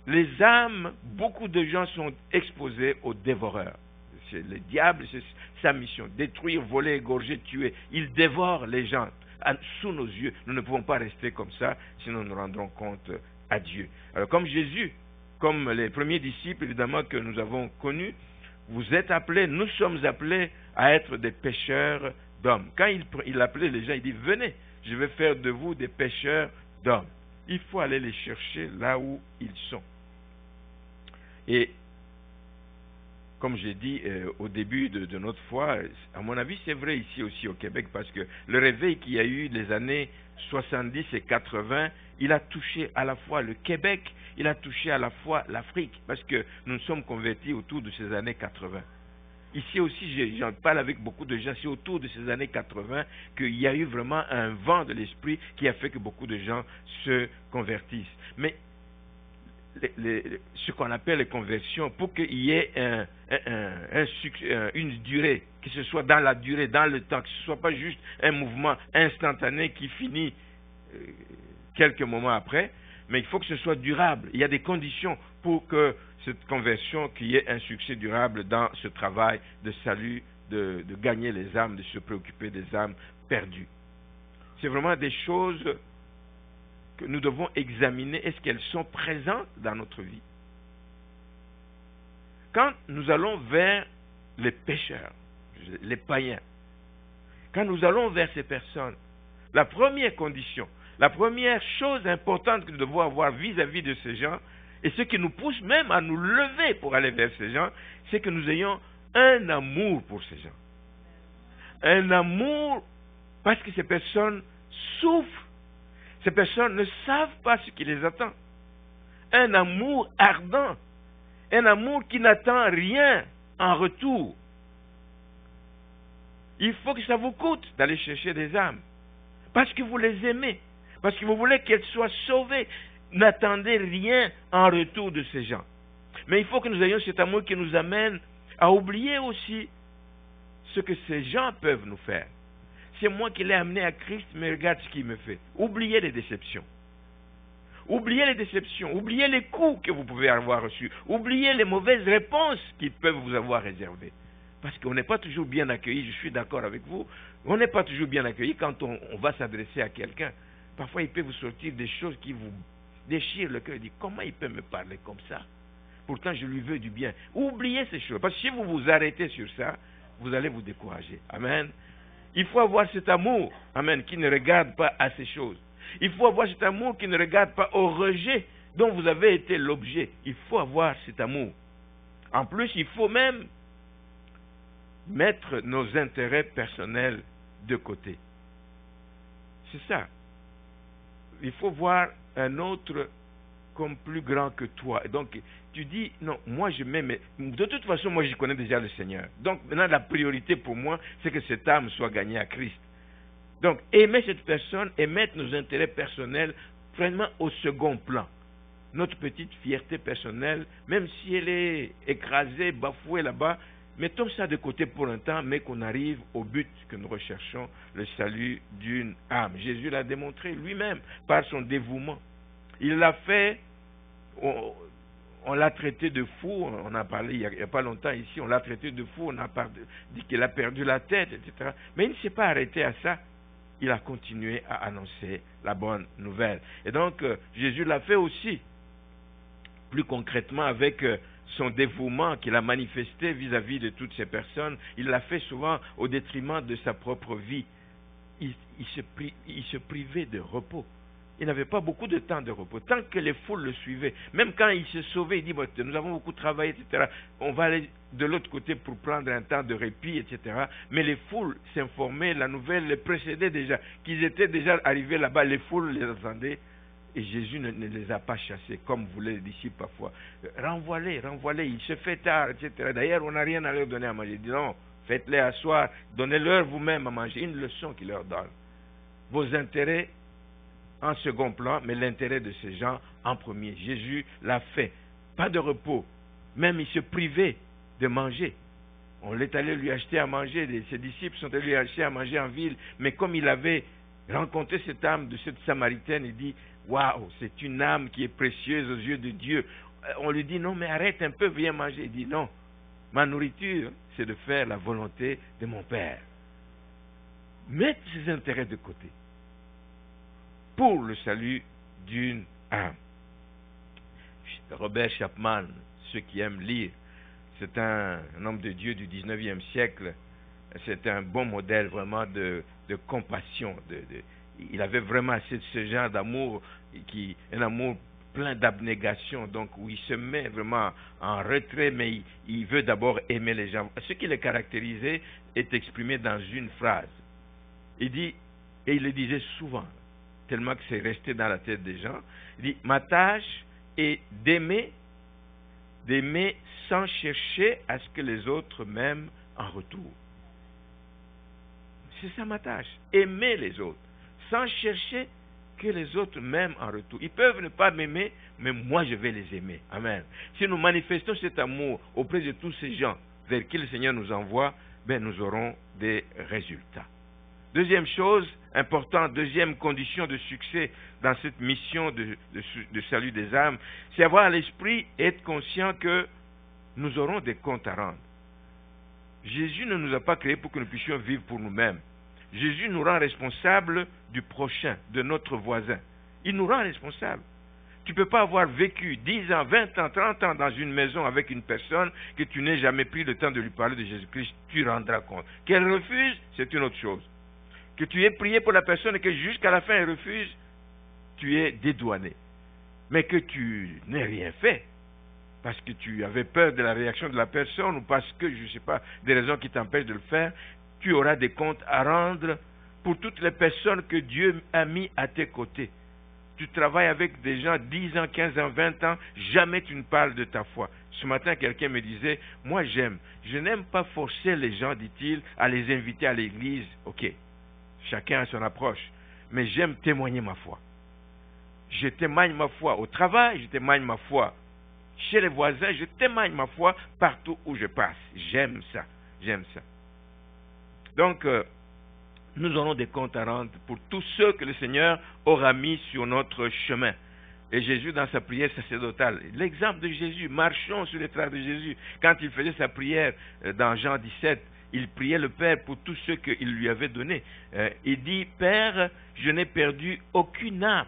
Les âmes, beaucoup de gens sont exposés aux dévoreurs. C'est le diable, c'est sa mission, détruire, voler, égorger, tuer. Il dévore les gens sous nos yeux. Nous ne pouvons pas rester comme ça, sinon nous rendrons compte à Dieu. Alors comme Jésus, comme les premiers disciples évidemment que nous avons connus, vous êtes appelés, nous sommes appelés à être des pêcheurs d'hommes. Quand il appelait les gens, il dit, venez, je vais faire de vous des pêcheurs d'hommes. Il faut aller les chercher là où ils sont. Et comme j'ai dit au début de notre foi, à mon avis c'est vrai ici aussi au Québec, parce que le réveil qu'il y a eu les années 70 et 80, il a touché à la fois le Québec, il a touché à la fois l'Afrique, parce que nous nous sommes convertis autour de ces années 80. Ici aussi, j'en parle avec beaucoup de gens, c'est autour de ces années 80 qu'il y a eu vraiment un vent de l'esprit qui a fait que beaucoup de gens se convertissent. Mais ce qu'on appelle les conversions, pour qu'il y ait une durée, que ce soit dans la durée, dans le temps, que ce ne soit pas juste un mouvement instantané qui finit quelques moments après, mais il faut que ce soit durable. Il y a des conditions pour que cette conversion, qu'il y ait un succès durable dans ce travail de salut, de gagner les âmes, de se préoccuper des âmes perdues. C'est vraiment des choses que nous devons examiner. Est-ce qu'elles sont présentes dans notre vie? quand nous allons vers les pécheurs, les païens, quand nous allons vers ces personnes, la première condition, la première chose importante que nous devons avoir vis-à-vis de ces gens, et ce qui nous pousse même à nous lever pour aller vers ces gens, c'est que nous ayons un amour pour ces gens. Un amour parce que ces personnes souffrent. Ces personnes ne savent pas ce qui les attend. Un amour ardent. Un amour qui n'attend rien en retour. Il faut que ça vous coûte d'aller chercher des âmes. Parce que vous les aimez. Parce que vous voulez qu'elles soient sauvées. N'attendez rien en retour de ces gens. Mais il faut que nous ayons cet amour qui nous amène à oublier aussi ce que ces gens peuvent nous faire. C'est moi qui l'ai amené à Christ, mais regarde ce qu'il me fait. Oubliez les déceptions. Oubliez les déceptions. Oubliez les coups que vous pouvez avoir reçus. Oubliez les mauvaises réponses qu'ils peuvent vous avoir réservées. Parce qu'on n'est pas toujours bien accueilli, je suis d'accord avec vous. On n'est pas toujours bien accueilli quand on va s'adresser à quelqu'un. Parfois, il peut vous sortir des choses qui vous déchirent le cœur. Il dit, comment il peut me parler comme ça? Pourtant, je lui veux du bien. Oubliez ces choses. Parce que si vous vous arrêtez sur ça, vous allez vous décourager. Amen. Il faut avoir cet amour, amen, qui ne regarde pas à ces choses. Il faut avoir cet amour qui ne regarde pas au rejet dont vous avez été l'objet. Il faut avoir cet amour. En plus, il faut même mettre nos intérêts personnels de côté. C'est ça. Il faut voir un autre comme plus grand que toi. Donc, tu dis, non, moi je m'aime. De toute façon, moi je connais déjà le Seigneur. Donc, maintenant, la priorité pour moi, c'est que cette âme soit gagnée à Christ. Donc, aimer cette personne et mettre nos intérêts personnels vraiment au second plan. Notre petite fierté personnelle, même si elle est écrasée, bafouée là-bas, mettons ça de côté pour un temps, mais qu'on arrive au but que nous recherchons, le salut d'une âme. Jésus l'a démontré lui-même par son dévouement. Il l'a fait, on l'a traité de fou, on en a parlé il n'y a pas longtemps ici, on l'a traité de fou, on a dit qu'il a perdu la tête, etc. Mais il ne s'est pas arrêté à ça. Il a continué à annoncer la bonne nouvelle. Et donc, Jésus l'a fait aussi, plus concrètement avec son dévouement qu'il a manifesté vis-à-vis de toutes ces personnes. Il l'a fait souvent au détriment de sa propre vie. Il se privait de repos. Il n'avait pas beaucoup de temps de repos. Tant que les foules le suivaient, même quand il se sauvait, il dit, nous avons beaucoup travaillé, etc. On va aller de l'autre côté pour prendre un temps de répit, etc. Mais les foules s'informaient, la nouvelle les précédait déjà, qu'ils étaient déjà arrivés là-bas, les foules les attendaient. Et Jésus ne les a pas chassés, comme voulaient les disciples parfois. Renvoie-les, il se fait tard, etc. D'ailleurs, on n'a rien à leur donner à manger. Il dit non, faites-les asseoir, donnez-leur vous-même à manger. Une leçon qu'il leur donne. Vos intérêts en second plan, mais l'intérêt de ces gens en premier. Jésus l'a fait. Pas de repos. Même il se privait de manger. On est allé lui acheter à manger. Ses disciples sont allés lui acheter à manger en ville. Mais comme il avait rencontré cette âme de cette Samaritaine, il dit, waouh, c'est une âme qui est précieuse aux yeux de Dieu. On lui dit, non, mais arrête un peu, viens manger. Il dit, non, ma nourriture, c'est de faire la volonté de mon Père. Mettre ses intérêts de côté pour le salut d'une âme. Robert Chapman, ceux qui aiment lire, c'est un homme de Dieu du 19e siècle. C'est un bon modèle vraiment de compassion. Il avait vraiment ce genre d'amour, un amour plein d'abnégation, donc où il se met vraiment en retrait, mais il veut d'abord aimer les gens. Ce qui le caractérisait est exprimé dans une phrase. Il dit, et il le disait souvent, tellement que c'est resté dans la tête des gens, il dit, ma tâche est d'aimer sans chercher à ce que les autres m'aiment en retour. C'est ça ma tâche, aimer les autres, sans chercher que les autres m'aiment en retour. Ils peuvent ne pas m'aimer, mais moi je vais les aimer. Amen. Si nous manifestons cet amour auprès de tous ces gens vers qui le Seigneur nous envoie, nous aurons des résultats. Deuxième chose importante, deuxième condition de succès dans cette mission de salut des âmes, c'est avoir à l'esprit et être conscient que nous aurons des comptes à rendre. Jésus ne nous a pas créés pour que nous puissions vivre pour nous-mêmes. Jésus nous rend responsables du prochain, de notre voisin. Il nous rend responsables. Tu ne peux pas avoir vécu 10 ans, 20 ans, 30 ans dans une maison avec une personne que tu n'aies jamais pris le temps de lui parler de Jésus-Christ. Tu rendras compte. Qu'elle refuse, c'est une autre chose. Que tu aies prié pour la personne et que jusqu'à la fin elle refuse, tu es dédouané. Mais que tu n'aies rien fait, parce que tu avais peur de la réaction de la personne ou parce que, je ne sais pas, des raisons qui t'empêchent de le faire, tu auras des comptes à rendre pour toutes les personnes que Dieu a mis à tes côtés. Tu travailles avec des gens 10 ans, 15 ans, 20 ans, jamais tu ne parles de ta foi. Ce matin, quelqu'un me disait, moi je n'aime pas forcer les gens, dit-il, à les inviter à l'église. Ok, chacun a son approche, mais j'aime témoigner ma foi. Je témoigne ma foi au travail, je témoigne ma foi chez les voisins, je témoigne ma foi partout où je passe. J'aime ça, j'aime ça. Donc, nous aurons des comptes à rendre pour tous ceux que le Seigneur aura mis sur notre chemin. Et Jésus, dans sa prière sacerdotale, l'exemple de Jésus, marchons sur les traces de Jésus. Quand il faisait sa prière dans Jean 17, il priait le Père pour tous ceux qu'il lui avait donnés. Il dit, Père, je n'ai perdu aucune âme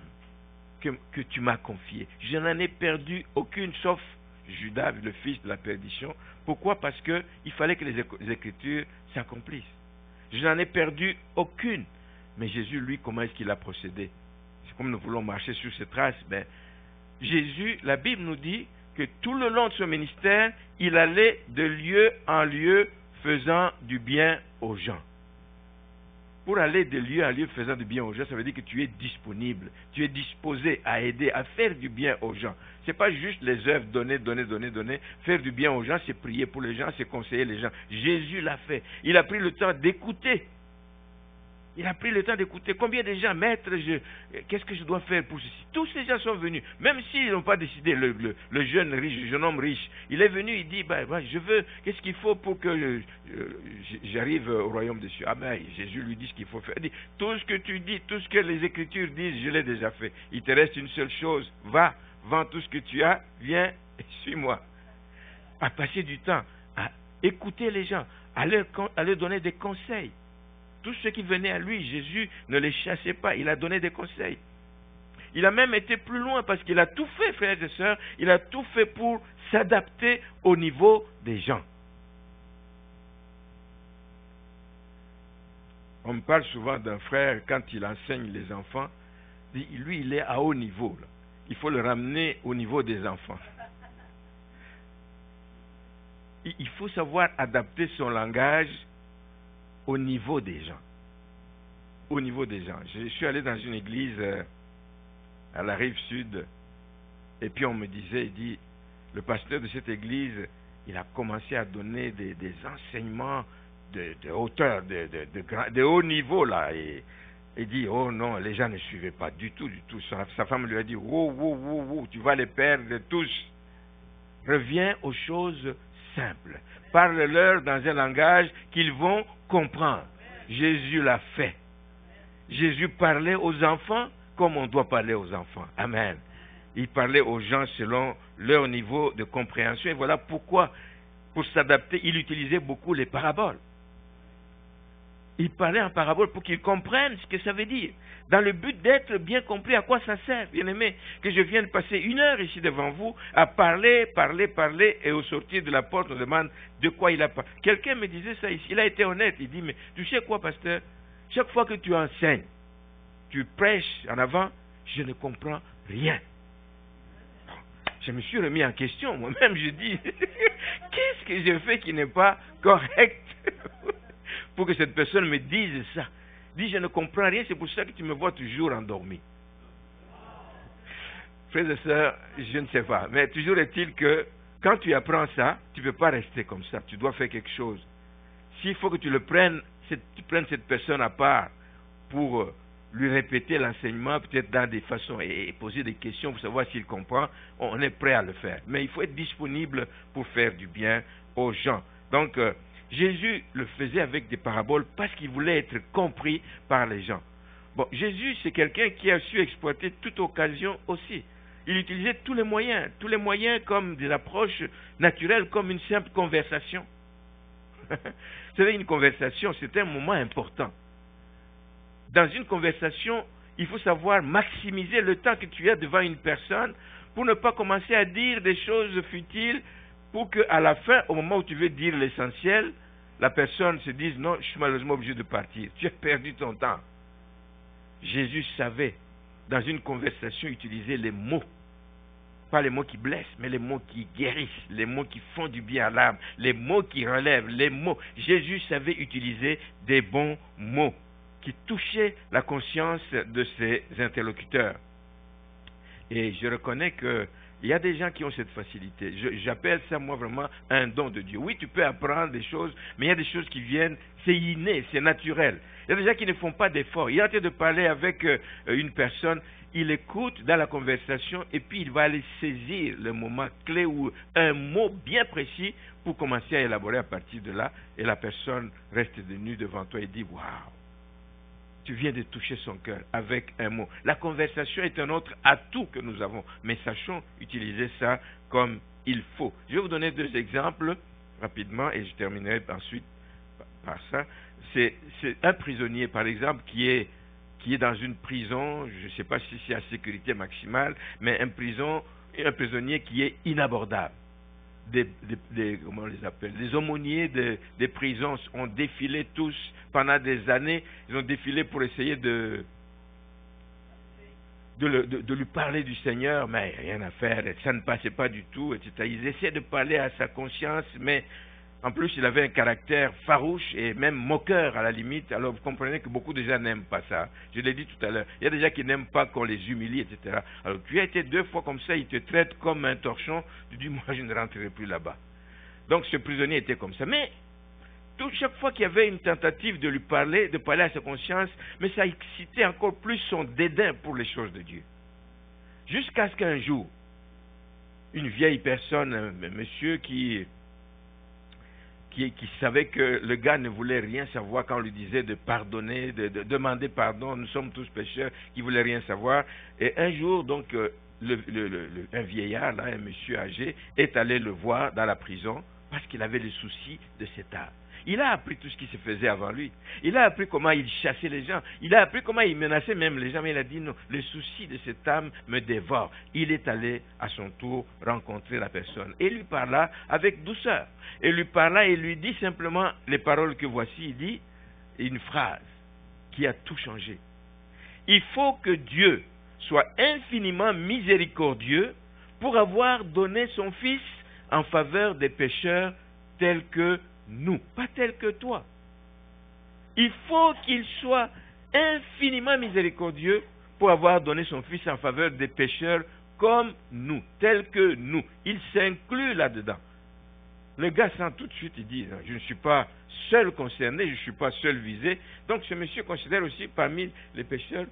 que tu m'as confiée. Je n'en ai perdu aucune, sauf Judas, le fils de la perdition. Pourquoi? Parce qu'il fallait que les Écritures s'accomplissent. Je n'en ai perdu aucune. Mais Jésus, lui, comment est-ce qu'il a procédé? C'est comme nous voulons marcher sur ses traces. Ben, Jésus, la Bible nous dit que tout le long de son ministère, il allait de lieu en lieu faisant du bien aux gens. Pour aller de lieu en lieu faisant du bien aux gens, ça veut dire que tu es disponible, tu es disposé à aider, à faire du bien aux gens. Ce n'est pas juste les œuvres, donner. Faire du bien aux gens, c'est prier pour les gens, c'est conseiller les gens. Jésus l'a fait. Il a pris le temps d'écouter. Il a pris le temps d'écouter. Combien de gens, maître, qu'est-ce que je dois faire pour ceci? Tous ces gens sont venus, même s'ils n'ont pas décidé, le jeune riche, le jeune homme riche, il est venu, il dit, je veux, qu'est-ce qu'il faut pour que j'arrive au royaume des cieux? Ah ben, Jésus lui dit ce qu'il faut faire. Il dit, tout ce que tu dis, tout ce que les Écritures disent, je l'ai déjà fait. Il te reste une seule chose, va, vends tout ce que tu as, viens et suis-moi. À passer du temps, à écouter les gens, à leur donner des conseils. Tous ceux qui venaient à lui, Jésus ne les chassait pas, il a donné des conseils. Il a même été plus loin parce qu'il a tout fait, frères et sœurs, il a tout fait pour s'adapter au niveau des gens. On me parle souvent d'un frère, quand il enseigne les enfants, lui il est à haut niveau. Là. Il faut le ramener au niveau des enfants. Il faut savoir adapter son langage au niveau des gens. Au niveau des gens. Je suis allé dans une église à la rive sud, et puis on me disait, il dit, le pasteur de cette église, il a commencé à donner des enseignements de hauteur, de haut niveau là, et il dit, oh non, les gens ne suivaient pas du tout. Sa femme lui a dit, oh, tu vas les perdre tous. Reviens aux choses simples. Parle-leur dans un langage qu'ils vont comprendre. Jésus l'a fait. Jésus parlait aux enfants comme on doit parler aux enfants. Amen. Il parlait aux gens selon leur niveau de compréhension. Et voilà pourquoi, pour s'adapter, il utilisait beaucoup les paraboles. Il parlait en parabole pour qu'ils comprennent ce que ça veut dire. Dans le but d'être bien compris à quoi ça sert, bien aimé, que je vienne passer 1 heure ici devant vous à parler, et au sortir de la porte, on demande de quoi il a parlé. Quelqu'un me disait ça ici, il a été honnête, il dit, mais tu sais quoi, pasteur, chaque fois que tu enseignes, tu prêches en avant, je ne comprends rien. Je me suis remis en question, moi-même, je dis, qu'est-ce que j'ai fait qui n'est pas correct pour que cette personne me dise ça? Dis, je ne comprends rien, c'est pour ça que tu me vois toujours endormi. Frères et sœurs, je ne sais pas, mais toujours est-il que quand tu apprends ça, tu ne peux pas rester comme ça, tu dois faire quelque chose. S'il faut que tu prennes cette personne à part pour lui répéter l'enseignement, peut-être dans des façons, et poser des questions pour savoir s'il comprend, on est prêt à le faire. Mais il faut être disponible pour faire du bien aux gens. Donc, Jésus le faisait avec des paraboles parce qu'il voulait être compris par les gens. Bon, Jésus, c'est quelqu'un qui a su exploiter toute occasion aussi. Il utilisait tous les moyens comme des approches naturelles, comme une simple conversation. Vous savez, une conversation, c'est un moment important. Dans une conversation, il faut savoir maximiser le temps que tu as devant une personne pour ne pas commencer à dire des choses futiles pour qu'à la fin, au moment où tu veux dire l'essentiel, la personne se dise non, je suis malheureusement obligé de partir. Tu as perdu ton temps. Jésus savait, dans une conversation, utiliser les mots. Pas les mots qui blessent, mais les mots qui guérissent, les mots qui font du bien à l'âme, les mots qui relèvent, les mots. Jésus savait utiliser des bons mots qui touchaient la conscience de ses interlocuteurs. Et je reconnais qu'il y a des gens qui ont cette facilité. J'appelle ça, moi, vraiment un don de Dieu. Oui, tu peux apprendre des choses, mais il y a des choses qui viennent, c'est inné, c'est naturel. Il y a des gens qui ne font pas d'efforts. Il est en train de parler avec une personne, il écoute dans la conversation et puis il va aller saisir le moment clé ou un mot bien précis pour commencer à élaborer à partir de là. Et la personne reste nue devant toi et dit « Waouh !» Tu viens de toucher son cœur avec un mot. La conversation est un autre atout que nous avons, mais sachons utiliser ça comme il faut. Je vais vous donner 2 exemples rapidement et je terminerai ensuite par ça. C'est un prisonnier, par exemple, qui est dans une prison, je ne sais pas si c'est à sécurité maximale, mais un prisonnier qui est inabordable. Comment on les appelle, les aumôniers des prisons ont défilé tous pendant des années. Ils ont défilé pour essayer de lui parler du Seigneur, mais rien à faire, ça ne passait pas du tout, etc. Ils essaient de parler à sa conscience, mais en plus il avait un caractère farouche et même moqueur à la limite. Alors vous comprenez que beaucoup de gens n'aiment pas ça. Je l'ai dit tout à l'heure, il y a des gens qui n'aiment pas qu'on les humilie, etc. Alors tu as été 2 fois comme ça, ils te traitent comme un torchon, tu dis moi je ne rentrerai plus là-bas. Donc ce prisonnier était comme ça. Mais chaque fois qu'il y avait une tentative de lui parler, de parler à sa conscience, mais ça excitait encore plus son dédain pour les choses de Dieu. Jusqu'à ce qu'un jour, une vieille personne, un monsieur qui savait que le gars ne voulait rien savoir quand on lui disait de pardonner, de demander pardon, nous sommes tous pécheurs, qui ne voulait rien savoir. Et un jour, donc, un vieillard, là, un monsieur âgé, est allé le voir dans la prison parce qu'il avait le souci de cet âme. Il a appris tout ce qui se faisait avant lui. Il a appris comment il chassait les gens. Il a appris comment il menaçait même les gens. Mais il a dit non, le souci de cette âme me dévore. Il est allé à son tour rencontrer la personne. Et lui parla avec douceur. Et lui parla et lui dit simplement les paroles que voici. Il dit une phrase qui a tout changé. Il faut que Dieu soit infiniment miséricordieux pour avoir donné son Fils en faveur des pécheurs tels que nous, pas tel que toi. Il faut qu'il soit infiniment miséricordieux pour avoir donné son Fils en faveur des pécheurs comme nous, tels que nous. Il s'inclut là-dedans. Le gars sent tout de suite, il dit, je ne suis pas seul concerné, je ne suis pas seul visé. Donc ce monsieur considère aussi parmi les pécheurs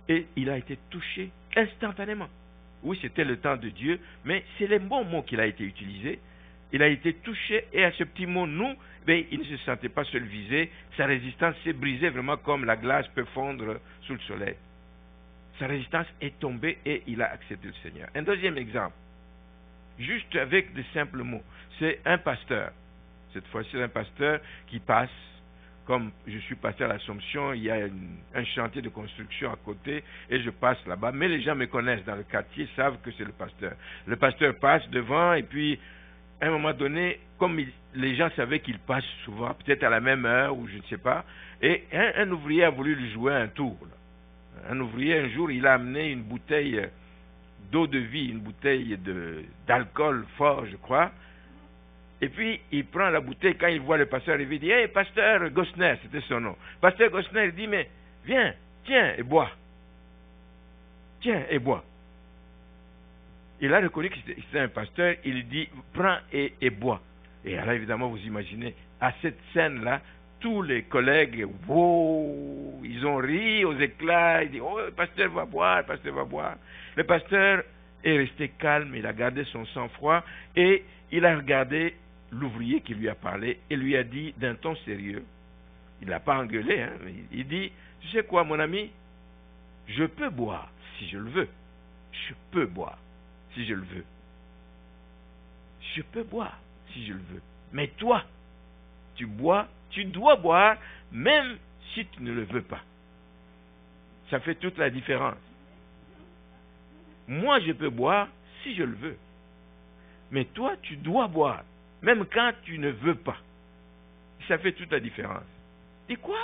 et il a été touché instantanément. Oui, c'était le temps de Dieu, mais c'est les bons mots qu'il a été utilisé. Il a été touché et à ce petit mot « nous », ben, il ne se sentait pas seul visé. Sa résistance s'est brisée vraiment comme la glace peut fondre sous le soleil. Sa résistance est tombée et il a accepté le Seigneur. Un deuxième exemple, juste avec de simples mots, c'est un pasteur. Cette fois-ci, un pasteur qui passe, comme je suis passé à l'Assomption, il y a un chantier de construction à côté et je passe là-bas. Mais les gens me connaissent dans le quartier, savent que c'est le pasteur. Le pasteur passe devant et puis à un moment donné, comme les gens savaient qu'il passe souvent, peut-être à la même heure ou je ne sais pas, et un ouvrier a voulu lui jouer un tour. Un ouvrier, un jour, il a amené une bouteille d'eau de vie, une bouteille d'alcool fort, je crois, et puis il prend la bouteille, quand il voit le pasteur arriver, il dit « Hey, pasteur Gosner », c'était son nom. Pasteur Gosner, il dit « Mais viens, tiens et bois. Tiens et bois. » Il a reconnu que c'était un pasteur, il dit, prends et bois. Et alors évidemment, vous imaginez, à cette scène-là, tous les collègues, wow, ils ont ri aux éclats, ils disent, oh, le pasteur va boire, le pasteur va boire. Le pasteur est resté calme, il a gardé son sang-froid, et il a regardé l'ouvrier qui lui a parlé, et lui a dit d'un ton sérieux, il n'a pas engueulé, hein, mais il dit, tu sais quoi mon ami, je peux boire si je le veux, je peux boire si je le veux. Je peux boire si je le veux. Mais toi, tu bois, tu dois boire même si tu ne le veux pas. Ça fait toute la différence. Moi, je peux boire si je le veux. Mais toi, tu dois boire, même quand tu ne veux pas. Ça fait toute la différence. Et quoi?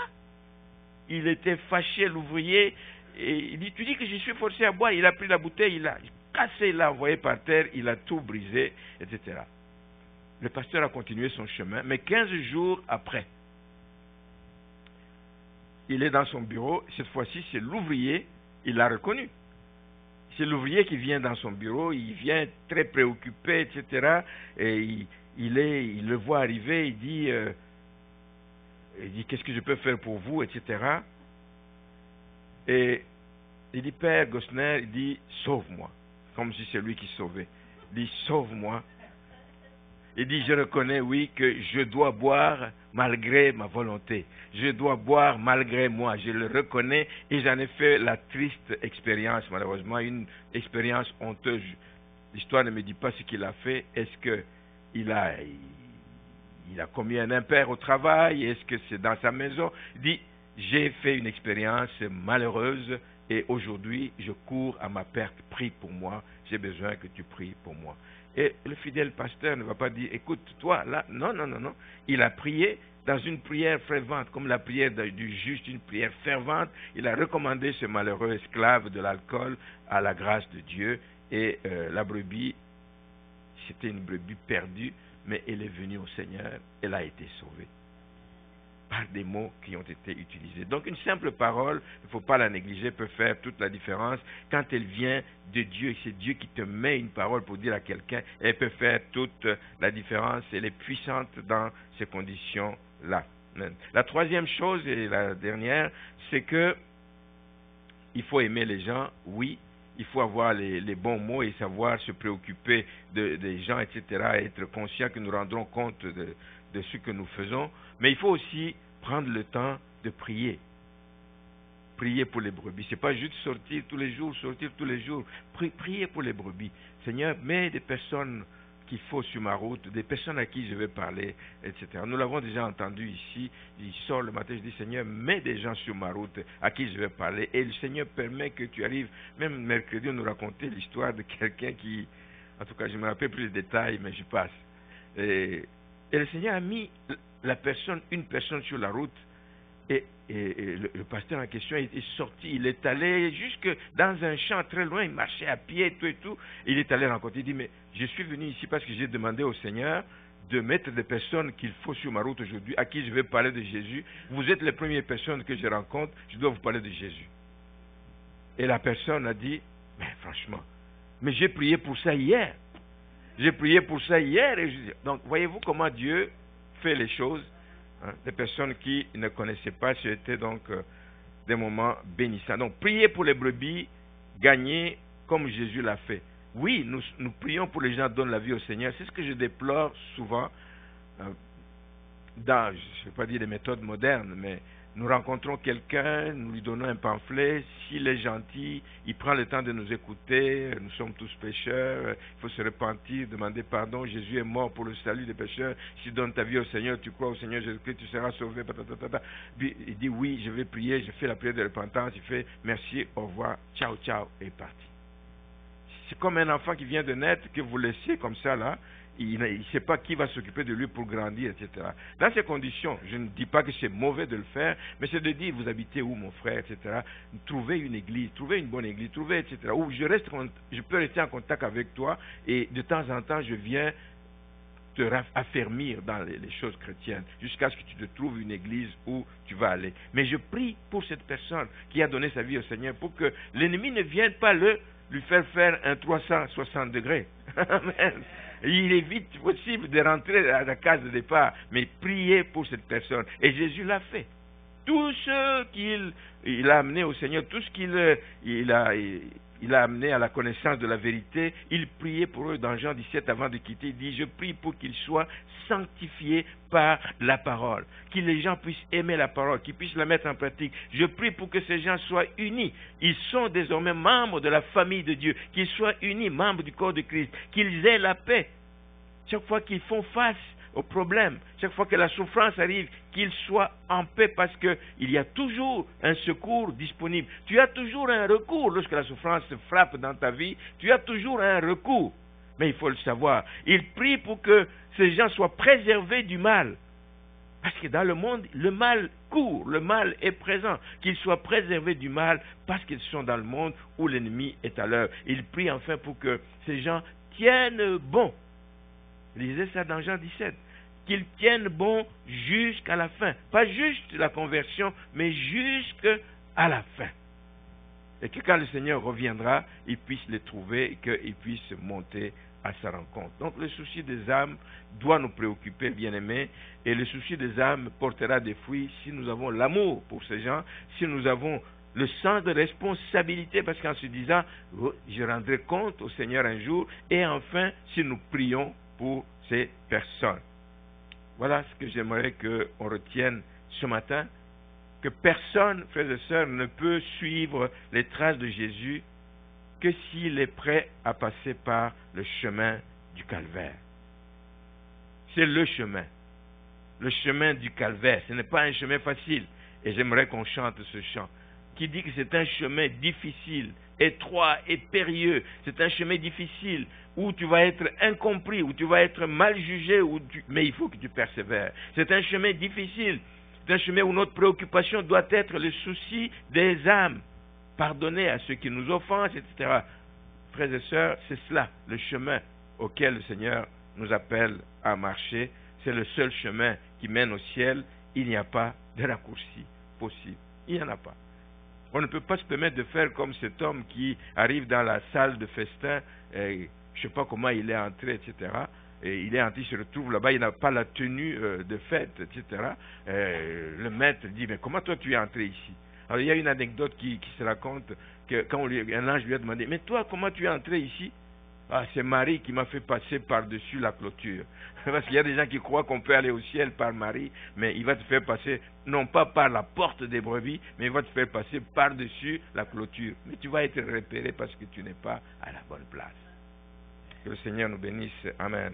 Il était fâché, l'ouvrier, et il dit, tu dis que je suis forcé à boire. Il a pris la bouteille, il a cassé, il l'a envoyé par terre, il a tout brisé, etc. Le pasteur a continué son chemin, mais 15 jours après, il est dans son bureau. Cette fois-ci, c'est l'ouvrier, il l'a reconnu. C'est l'ouvrier qui vient dans son bureau, il vient très préoccupé, etc. Et il le voit arriver, il dit qu'est-ce que je peux faire pour vous, etc. Et il dit, Père Gosner, il dit, sauve-moi, comme si c'est lui qui sauvait. Il dit, sauve-moi. Il dit, je reconnais, oui, que je dois boire malgré ma volonté. Je dois boire malgré moi. Je le reconnais et j'en ai fait la triste expérience, malheureusement, une expérience honteuse. L'histoire ne me dit pas ce qu'il a fait. Est-ce qu'il a commis un impair au travail? Est-ce que c'est dans sa maison? Il dit, j'ai fait une expérience malheureuse et aujourd'hui, je cours à ma perte. Prie pour moi. J'ai besoin que tu pries pour moi. Et le fidèle pasteur ne va pas dire, écoute, toi, là, non. Il a prié dans une prière fervente, comme la prière du juste, une prière fervente. Il a recommandé ce malheureux esclave de l'alcool à la grâce de Dieu. Et la brebis, c'était une brebis perdue, mais elle est venue au Seigneur, elle a été sauvée par des mots qui ont été utilisés. Donc une simple parole, il ne faut pas la négliger, peut faire toute la différence. Quand elle vient de Dieu, et c'est Dieu qui te met une parole pour dire à quelqu'un, elle peut faire toute la différence. Elle est puissante dans ces conditions-là. La troisième chose, et la dernière, c'est que il faut aimer les gens, oui. Il faut avoir les bons mots et savoir se préoccuper des gens, etc. Et être conscient que nous rendrons compte de ce que nous faisons. Mais il faut aussi prendre le temps de prier. Prier pour les brebis. Ce n'est pas juste sortir tous les jours. Prier pour les brebis. Seigneur, mets des personnes qu'il faut sur ma route, des personnes à qui je vais parler, etc. Nous l'avons déjà entendu ici. Il sort le matin, je dis, Seigneur, mets des gens sur ma route à qui je vais parler. Et le Seigneur permet que tu arrives, même mercredi, on nous racontait l'histoire de quelqu'un qui, en tout cas, je ne me rappelle plus les détails, mais je passe. Et le Seigneur a mis une personne sur la route. Et le pasteur en question est sorti, il est allé jusque dans un champ très loin, il marchait à pied, tout et tout. Il est allé rencontrer, il dit, mais je suis venu ici parce que j'ai demandé au Seigneur de mettre des personnes qu'il faut sur ma route aujourd'hui, à qui je vais parler de Jésus. Vous êtes les premières personnes que je rencontre, je dois vous parler de Jésus. Et la personne a dit, mais franchement, mais j'ai prié pour ça hier. Donc, voyez-vous comment Dieu fait les choses. Des personnes qui ne connaissaient pas, c'était donc des moments bénissants. Donc, prier pour les brebis, gagner comme Jésus l'a fait. Oui, nous prions pour les gens qui donnent la vie au Seigneur. C'est ce que je déplore souvent dans, je ne vais pas dire les méthodes modernes, mais nous rencontrons quelqu'un, nous lui donnons un pamphlet, s'il est gentil, il prend le temps de nous écouter, nous sommes tous pécheurs, il faut se repentir, demander pardon, Jésus est mort pour le salut des pécheurs, si tu donnes ta vie au Seigneur, tu crois au Seigneur Jésus-Christ, tu seras sauvé, Puis il dit oui, je vais prier, je fais la prière de repentance, il fait merci, au revoir, ciao, ciao, et est parti. C'est comme un enfant qui vient de naître, que vous laissiez comme ça là, il ne sait pas qui va s'occuper de lui pour grandir, etc. Dans ces conditions, je ne dis pas que c'est mauvais de le faire, mais c'est de dire, vous habitez où mon frère, etc. Trouvez une église, trouvez une bonne église, trouvez, etc. Où je peux rester en contact avec toi et de temps en temps, je viens te affermir dans les choses chrétiennes, jusqu'à ce que tu te trouves une église où tu vas aller. Mais je prie pour cette personne qui a donné sa vie au Seigneur, pour que l'ennemi ne vienne pas lui faire un 360 degrés. Amen. Il est vite possible de rentrer à la case de départ, mais priez pour cette personne. Et Jésus l'a fait. Tous ceux qu'il a amenés au Seigneur, tout ce qu'il a amené à la connaissance de la vérité, il priait pour eux dans Jean 17 avant de quitter. Il dit, je prie pour qu'ils soient sanctifiés par la parole, que les gens puissent aimer la parole, qu'ils puissent la mettre en pratique. Je prie pour que ces gens soient unis. Ils sont désormais membres de la famille de Dieu, qu'ils soient unis, membres du corps de Christ, qu'ils aient la paix. Chaque fois qu'ils font face au problème, chaque fois que la souffrance arrive, qu'il soit en paix parce qu'il y a toujours un secours disponible. Tu as toujours un recours lorsque la souffrance frappe dans ta vie. Tu as toujours un recours. Mais il faut le savoir. Il prie pour que ces gens soient préservés du mal. Parce que dans le monde, le mal court, le mal est présent. Qu'ils soient préservés du mal parce qu'ils sont dans le monde où l'ennemi est à l'œuvre. Il prie enfin pour que ces gens tiennent bon. Lisez ça dans Jean 17. Qu'ils tiennent bon jusqu'à la fin. Pas juste la conversion, mais jusqu'à la fin. Et que quand le Seigneur reviendra, il puisse les trouver et qu'ils puissent monter à sa rencontre. Donc le souci des âmes doit nous préoccuper, bien-aimés, et le souci des âmes portera des fruits si nous avons l'amour pour ces gens, si nous avons le sens de responsabilité, parce qu'en se disant, je rendrai compte au Seigneur un jour, et enfin, si nous prions pour ces personnes. Voilà ce que j'aimerais qu'on retienne ce matin, que personne, frères et sœurs, ne peut suivre les traces de Jésus que s'il est prêt à passer par le chemin du calvaire. C'est le chemin du calvaire. Ce n'est pas un chemin facile. Et j'aimerais qu'on chante ce chant, qui dit que c'est un chemin difficile, étroit et périlleux. C'est un chemin difficile où tu vas être incompris, où tu vas être mal jugé, mais il faut que tu persévères. C'est un chemin difficile. C'est un chemin où notre préoccupation doit être le souci des âmes. Pardonner à ceux qui nous offensent, etc. Frères et sœurs, c'est cela, le chemin auquel le Seigneur nous appelle à marcher. C'est le seul chemin qui mène au ciel. Il n'y a pas de raccourci possible. Il n'y en a pas. On ne peut pas se permettre de faire comme cet homme qui arrive dans la salle de festin, je ne sais pas comment il est entré, etc. Et il est entré, il se retrouve là-bas, il n'a pas la tenue de fête, etc. Le maître dit, mais comment toi tu es entré ici? Alors il y a une anecdote qui se raconte que quand un ange lui a demandé, mais toi comment tu es entré ici? Ah, c'est Marie qui m'a fait passer par-dessus la clôture. Parce qu'il y a des gens qui croient qu'on peut aller au ciel par Marie, mais il va te faire passer, non pas par la porte des brebis, mais il va te faire passer par-dessus la clôture. Mais tu vas être repéré parce que tu n'es pas à la bonne place. Que le Seigneur nous bénisse. Amen.